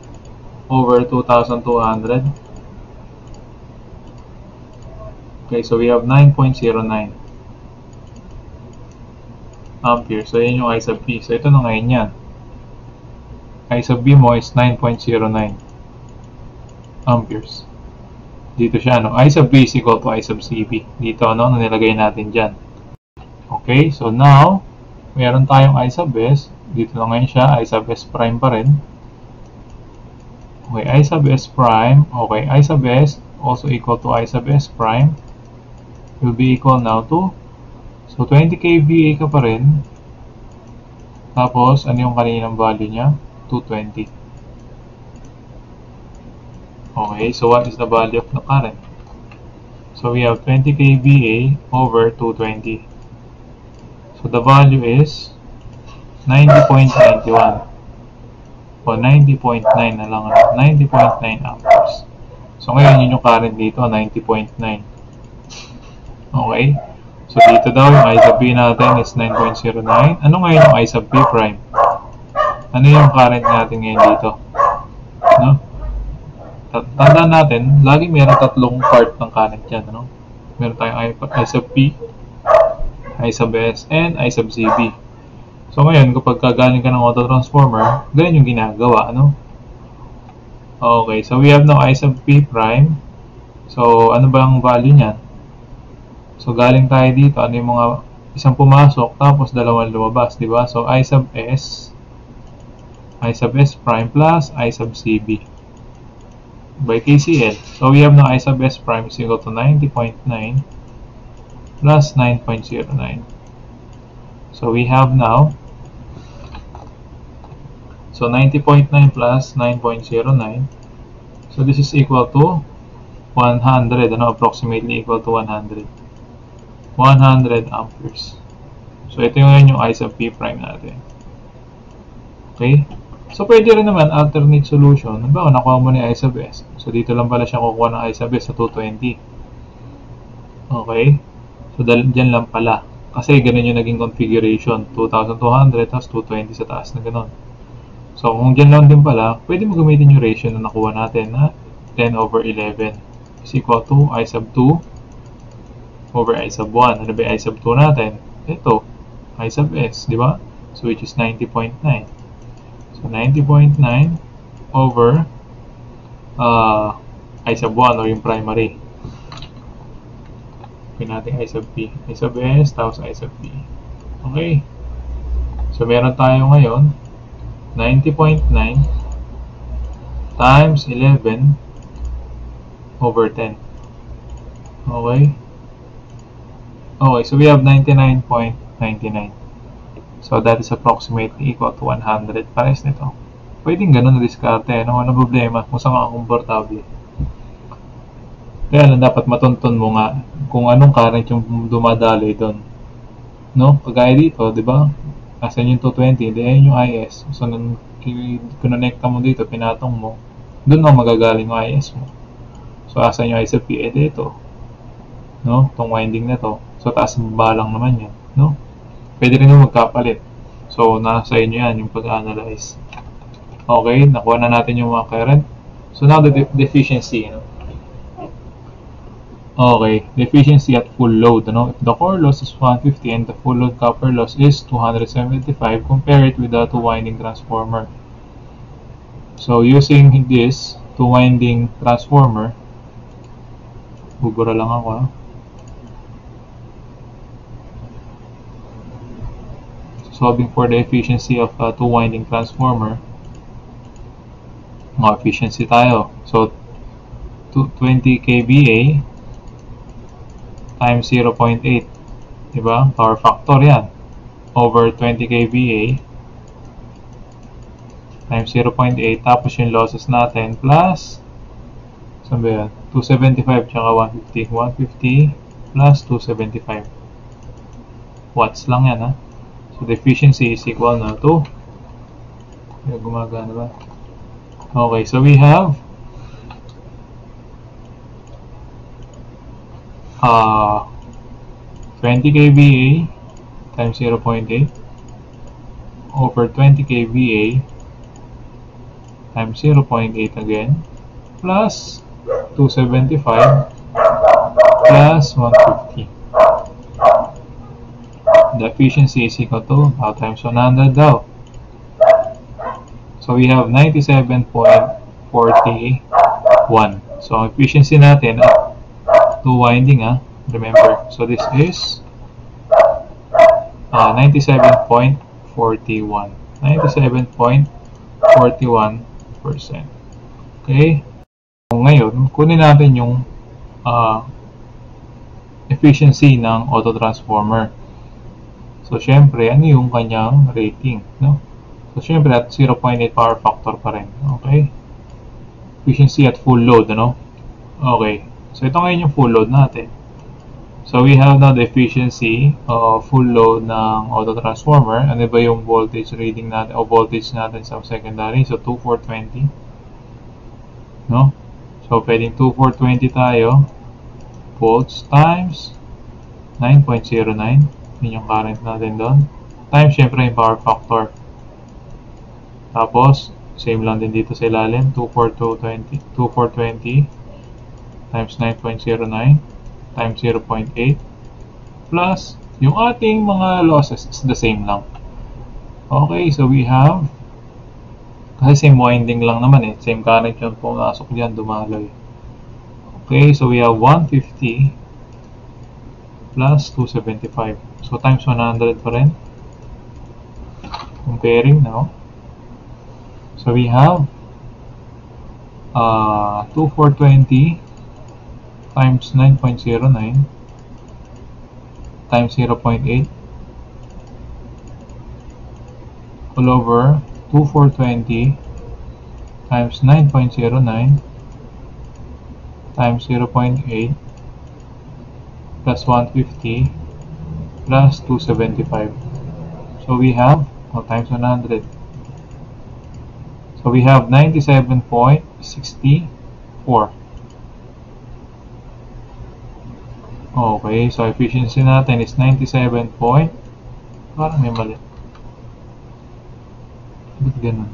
over 2,200. Okay, so we have 9.09 ampere. So, yun yung I sub P. So, ito na ngayon yan. I sub B mo is 9.09 amperes. Dito siya, no? I sub B is equal to I sub CB. Dito, no? Nilagay natin dyan. Okay, so now, meron tayong I sub S. Dito na ngayon siya, I sub S prime pa rin. Okay, I sub S prime. Okay, I sub S also equal to I sub S prime will be equal now to, so 20 kVA ka pa rin. Tapos, ano yung kaninang value niya? 220. Okay, so what is the value of the current? So we have 20 kVA over 220. So the value is 90.91. O 90.9 na lang. 90.9 amperes. So ngayon yun yung current dito, 90.9. Okay. So dito daw yung I sub B natin is 9.09. Ano ngayon yung I sub B prime? Ano yung current natin ngayon dito? No? Tandaan natin, lagi meron tatlong part ng current yan. Ano? Meron tayong I sub P, I sub S, and I sub CB. So ngayon, kapag galing ka ng auto-transformer, ganyan yung ginagawa, ano? Okay, so we have now I sub P prime. So, ano ba ang value niyan? So, galing tayo dito, ano yung mga isang pumasok, tapos dalawang lumabas, di ba? So, I sub S prime plus I sub CB by KCL. So, we have now I sub S prime is equal to 90.9 plus 9.09. So, we have now, so 90.9 plus 9.09. So, this is equal to 100, ano, approximately equal to 100 amperes. So, ito yung I sub P prime natin. Okay? So, pwede rin naman alternate solution. Nabawa, nakuha mo ni I sub S. So, dito lang pala siya kukuha ng I sub S sa 220. Okay? So, dyan lang pala. Kasi ganun yung naging configuration. 2,200 tapos 220 sa taas na ganun. So, kung dyan lang din pala, pwede mo gamitin yung ratio na nakuha natin na 10 over 11 is equal to I sub 2 over I sub 1. Ano ba I sub 2 natin? Ito, I sub S, di ba? So, which is 90.9. So, 90.9 over I sub 1 or yung primary. Pwede natin I sub P. I sub S, tapos I sub B. Okay. So, meron tayo ngayon 90.9 times 11 over 10. Okay. Okay, so we have 99.99. So that is approximately equal to 100. Pares nito. Pwedeng ganun na diskarte. Ano ang problema? Kung saan ka komportable. Kaya lang dapat matuntun mo nga kung anong current yung dumadaloy doon. No? Kagaya dito, di ba? Asan yung 220, di ayun yung IS. So, nung kinonekta mo dito, pinatong mo, doon na magagaling yung IS mo. So, asan yung I sub P? Ito. No? Itong winding na to. So, taas baba lang naman yan. No? Pwede rin yung magkapalit. So, nasa inyo yan yung pag-analyze. Okay, nakuha na natin yung mga current. So now the efficiency. Okay, the efficiency at full load. If the core loss is 150 and the full load copper loss is 275, compare it with the two-winding transformer. So using this two-winding transformer, bubura lang ako. Solving for the efficiency of a two-winding transformer, efficiency tayo. So 20 kVA times 0.8, diba? Power factor yan. Over 20 kVA times 0.8, tapos yung losses natin plus, saan ba yan? 275 tsaka 150. 150 plus 275 watts lang yan, ha? So the efficiency is equal na to, gumagana ba? Okay, so we have 20 kVA times 0.8 over 20 kVA times 0.8 again plus 275 plus 150. The efficiency is equal to times 100 daw. So we have 97.41. So ang efficiency natin at two winding, remember. So this is 97.41. 97.41%. Okay? So ngayon, kunin natin yung efficiency ng auto transformer. So syempre, ano yung kanyang rating, no? So syempre at 0.8 power factor pa rin. Okay? Efficiency at full load, ano? Okay. So ito ngayon yung full load natin. So we have now the efficiency of full load ng auto transformer. Ano ba yung voltage reading natin o voltage natin sa secondary? So 2420, no? So pwedeng 2420 tayo, volts times 9.09, yun yung current natin doon, times syempre yung power factor. Tapos same lang din dito sa ilalim, 2420 times 9.09 times 0.8 plus yung ating mga losses is the same lang. Okay, so we have, kasi same winding lang naman same current yung pumasok dyan, dumaloy. Okay, so we have 150 plus 275. So times 100 pa rin. Comparing now. So we have 2420 times 9.09 times 0.8 all over 2420 times 9.09 times 0.8 plus 150 plus 275. So we have times 100. So we have 97.64. Okay, so efficiency natin is 97 point. Parang may mali. Ba't ganun?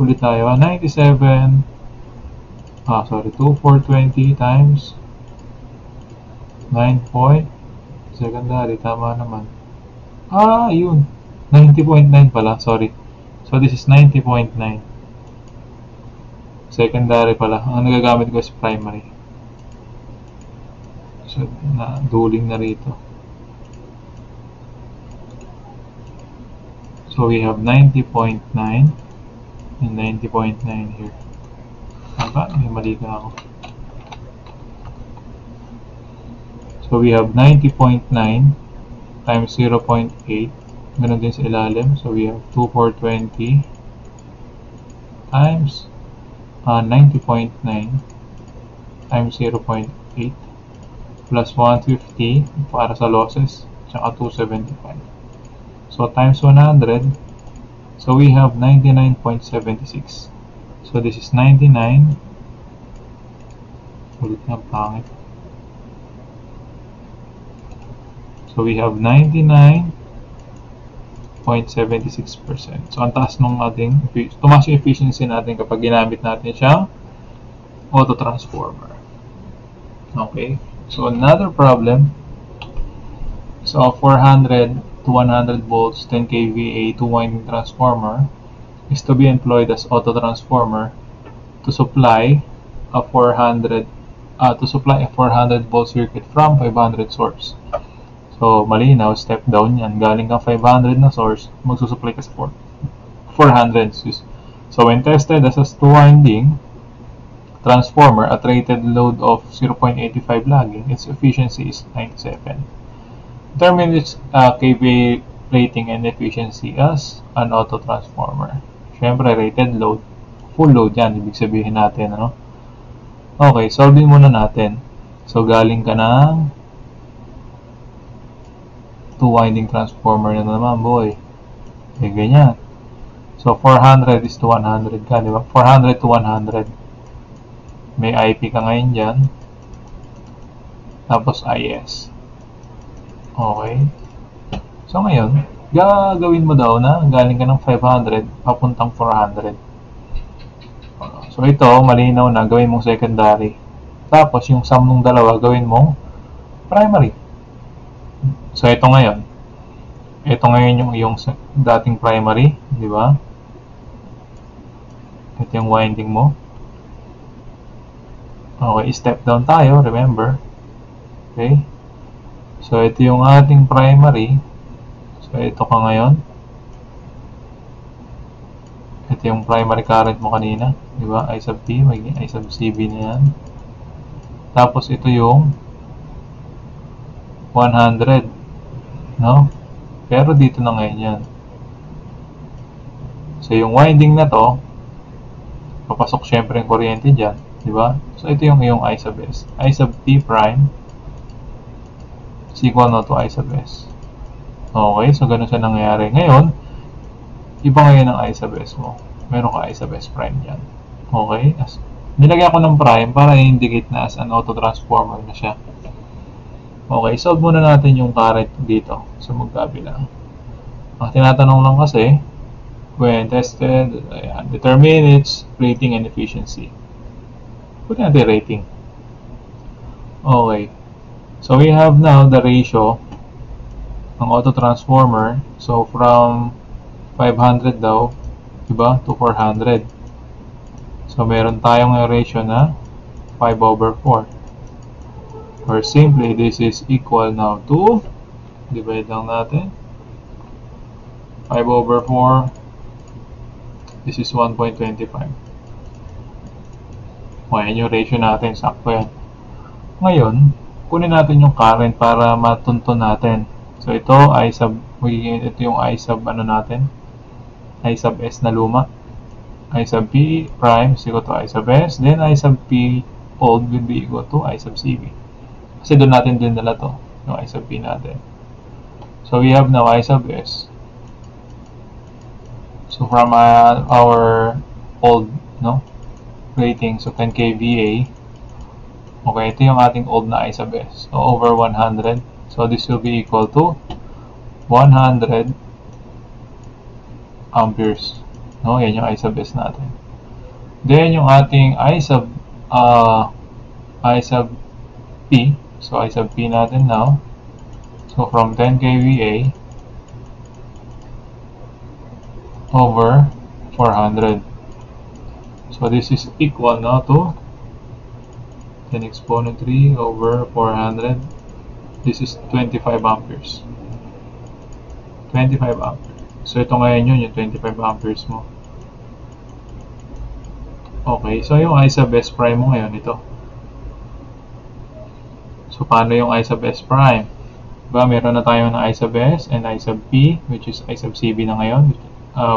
Ulit tayo. 2420 times 9 point. Secondary, tama naman. Yun. 90.9 pala, sorry. So this is 90.9. Secondary pala. Ang nagagamit ko is primary. So, duling na rito. So we have 90.9 and 90.9 here. May mali ka ako. So we have 90.9 times 0.8. Ganun din sa ilalim. So we have 2420 times 90.9 times 0.8 plus 150 para sa losses, tsaka 275. So times 100, so we have 99.76. So this is 99. Ulit na, pangit. So we have 99 0.76%. So, ang taas ng ating, tumaas yung efficiency natin kapag ginamit natin siyang auto-transformer. Okay. So, another problem. So, 400 to 100 volts, 10 kVA, 2-winding transformer is to be employed as auto-transformer to supply a 400 volt circuit from 500 source. So, malinaw, step down yan. Galing kang 500 na source, magsusupply ka sa 400. So, when tested as a 2-winding transformer at rated load of 0.85 lagging, its efficiency is 97. Determine its kVA rating and efficiency as an auto transformer. Siyempre, rated load. Full load yan, ibig sabihin natin, ano? Okay, solving muna natin. So, galing ka ng 2-winding transformer na naman, boy. Okay, ganyan. So, 400 is to 100 ka, di ba? 400 to 100. May IP ka ngayon dyan. Tapos, IS. Okay. So, ngayon, gagawin mo daw na galing ka ng 500 papuntang 400. So, ito, malinaw na. Gawin mong secondary. Tapos, yung sum ng dalawa, gawin mong primary. So, ito ngayon. Ito ngayon yung dating primary. Di ba? Ito yung winding mo. Okay, step down tayo. Remember. Okay. So, ito yung ating primary. So, ito ka ngayon. Ito yung primary current mo kanina. Di ba? I sub T. Magiging I sub CB na yan. Tapos, ito yung 100. No? Pero dito na ngayon yan. So, yung winding na to, papasok syempre yung kuryente dyan. Di ba? So, ito yung I sub S. I sub T prime is equal na to I sub S. Okay, so ganun siya nangyayari. Ngayon, iba ngayon ang I sub S mo. Meron ka I sub S prime dyan. Okay? Nilagyan ko ng prime para i-indicate na as an auto-transformer na siya. Okay, solve muna natin yung current dito sa magkabila. Ang tinatanong lang kasi, when tested, ayan, determine its rating and efficiency. Pwede natin rating. Okay. So, we have now the ratio ng auto-transformer. So, from 500 daw, diba, to 400. So, meron tayong ratio na 5/4. Or simply, this is equal now to, divide lang natin, 5/4, this is 1.25. Ayan yung ratio natin, sakto yan. Ngayon, kunin natin yung current para matunto natin. So, ito, ito yung I sub, ano natin, I sub S na luma. I sub P prime is equal to I sub S, then I sub P old will be equal to I sub CB. Kasi doon natin dinala to, yung I sub P natin. So, we have now I sub S. So, from our old rating, so 10 kVA, okay, ito yung ating old na I sub S. So, over 100. So, this will be equal to 100 amperes. No, yan yung I sub S natin. Then, yung ating I sub P. So, I sub P natin now. So, from 10 kVA over 400. So, this is equal now to 10 exponent 3 over 400. This is 25 amperes. 25 amperes. So, ito ngayon yun, yung 25 amperes mo. Okay, so yung I sub S prime mo ngayon, ito. So, paano yung I sub S prime? Diba, meron na tayo ng I sub S and I sub P, which is I sub CB na ngayon,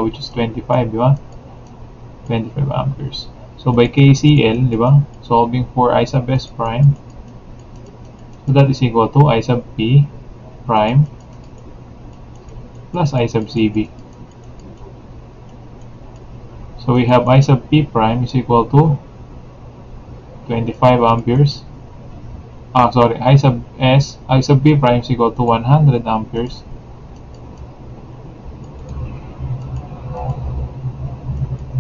which is 25, di ba? 25 amperes. So, by KCL, di ba? Solving for I sub S prime. So, that is equal to I sub P prime plus I sub CB. So, we have I sub P prime is equal to 25 amperes. I sub P prime is equal to 100 amperes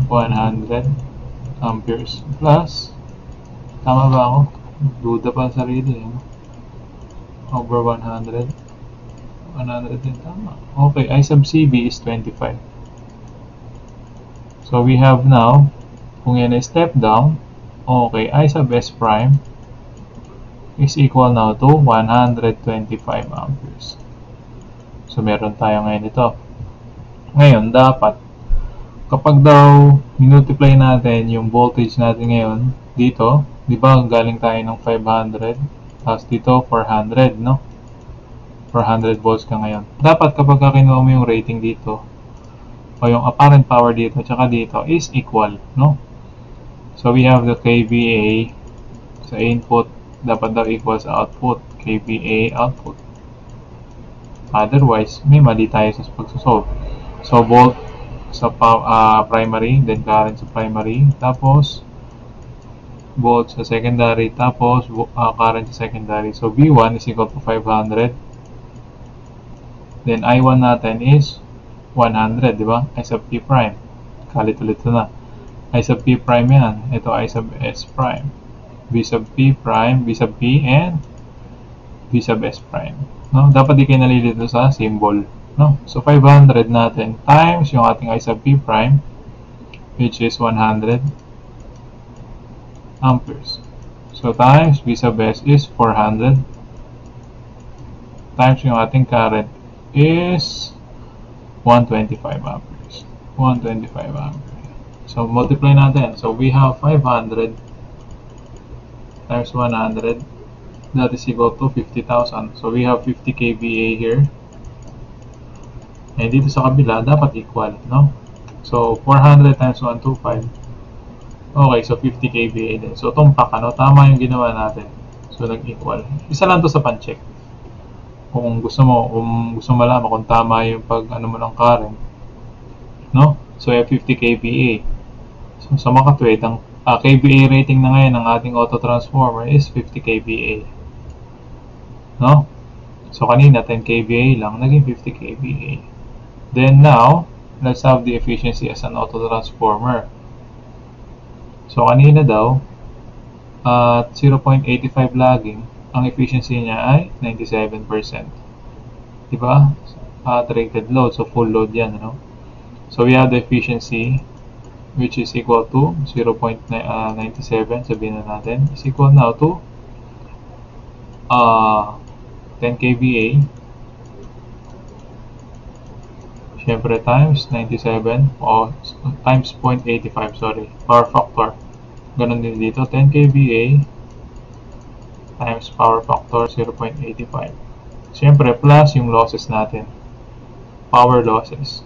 100 amperes plus, tama ba ako? Duda pa sa sarili, over 100 din, tama. Okay, I sub CB is 25. So we have now, kung yan ay step down, okay, I sub S prime is equal now to 125 amperes. So meron tayo ngayon ito. Ngayon, dapat kapag daw multiply natin yung voltage natin ngayon dito, di ba galing tayo ng 500, tapos dito 400, no? 400 volts ka ngayon. Dapat kapag kinuha mo yung rating dito, o yung apparent power dito, tsaka dito, is equal, no? So we have the kVA sa input, dapat daw equal sa output, kVA output. Otherwise, may mali tayo sa pagsosolve. So volt sa primary, then current sa primary, tapos volt sa secondary, tapos current sa secondary. So V1 is equal to 500. Then I1 natin is 100, di ba? I sub P prime. Kalit-ulit na. I sub P prime yan. Ito I sub S prime. V sub P prime, V sub P, and V sub S prime. No? Dapat di kayo nalilito sa symbol. No? So 500 natin times yung ating I sub P prime, which is 100 amperes. So times V sub S is 400 times yung ating current is 125 amperes. 125 amperes. So multiply natin. So we have 500 times 100. That is equal to 50,000. So we have 50 kVA here. And dito sa kabila, dapat equal, no? So 400 times 125. Okay, so 50 kVA din. So tumpak, ano? Tama yung ginawa natin. So nag-equal. Isa lang to sa pan-check. Kung gusto mo malaman kung tama yung pag mo ng current, no? So I have 50 kVA. So sa makatwid, ang kVA rating na ngayon ng ating auto transformer is 50 kVA, no? So kanina 10 kVA lang, naging 50 kVA. Then now, let's have the efficiency as an auto transformer. So kanina daw at 0.85 lagging, ang efficiency niya ay 97%. Diba? At rated load. So, full load yan. No? So, we have the efficiency which is equal to 0.97. Sabihin na natin. Is equal now to 10 kVA. Siyempre, times 97. O, times 0.85. Sorry. Power factor. Ganon din dito. 10 kVA times power factor 0.85. Siyempre, plus yung losses natin. Power losses.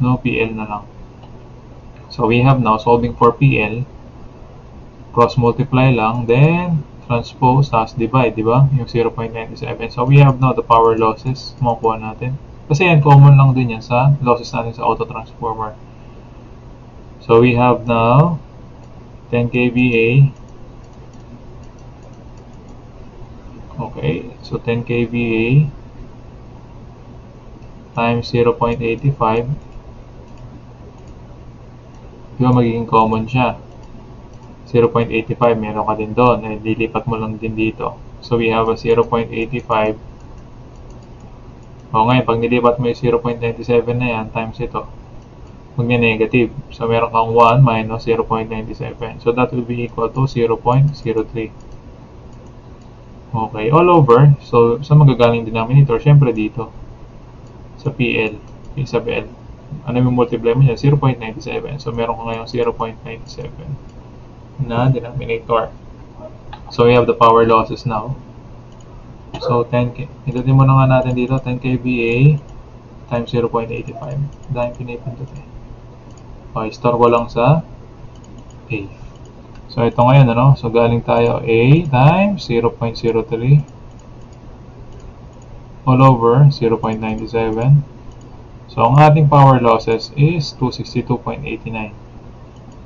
No, PL na lang. So, we have now solving for PL. Cross multiply lang. Then, transpose as divide, di ba? Yung 0.97. So, we have now the power losses. Makukuha natin. Kasi yan, common lang din yan sa losses natin sa auto transformer. So, we have now 10 kVA. Okay, so 10 kVA times 0.85. Diba magiging common siya? 0.85, meron ka din doon. Eh, dilipat mo lang din dito. So we have a 0.85. O ngayon, pag nilipat mo yung 0.97 na yan, times ito, magna-negative. So meron kang 1 minus 0.97. So that will be equal to 0.03. Okay, all over. So, sa magagaling denominator, syempre dito. Sa PL, sa BL. Ano yung multiply mo niya? 0.97. So, meron ka ngayong 0.97 na denominator. So, we have the power losses now. So, 10K. Itutin mo na nga natin dito, 10 kVA times 0.85. Dahil pinipindot eh. Okay, store ko lang sa A. So, ito ngayon, ano? So, galing tayo A times 0.03 all over 0.97. So, ang ating power losses is 262.89.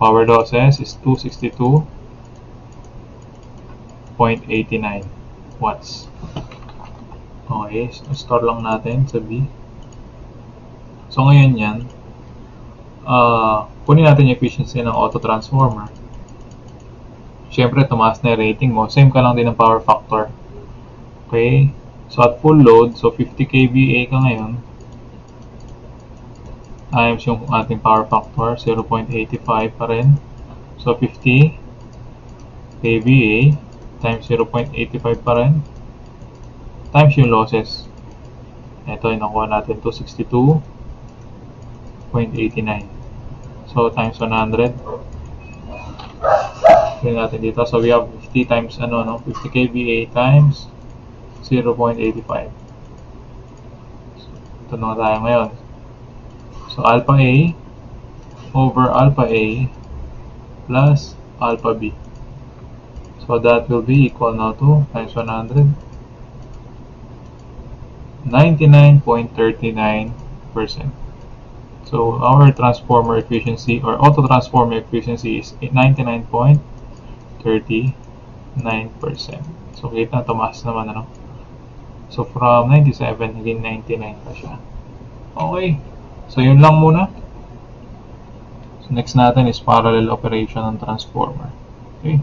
Power losses is 262.89 watts. Okay, so store lang natin sa B. So, ngayon yan, kunin natin yung efficiency ng auto-transformer. Siyempre, tumaas na yung rating mo. Same ka lang din ng power factor. Okay? So, at full load, so 50 kVA ka ngayon, times yung ating power factor, 0.85 pa rin. So, 50 kVA times 0.85 pa rin, times yung losses. Ito, nakuha natin 262.89. So, times 100. Pwede natin dito. So, we have 50 times, 50 kVA times 0.85. So, ito na tayo ngayon. So, alpha A over alpha A plus alpha B. So, that will be equal now to times 100. 99.39%. So, our transformer efficiency or auto-transformer efficiency is 99.39%. So, kita, tumaas naman, So, from 97, naging 99 pa siya. Okay. So, yun lang muna. So, next natin is parallel operation ng transformer. Okay.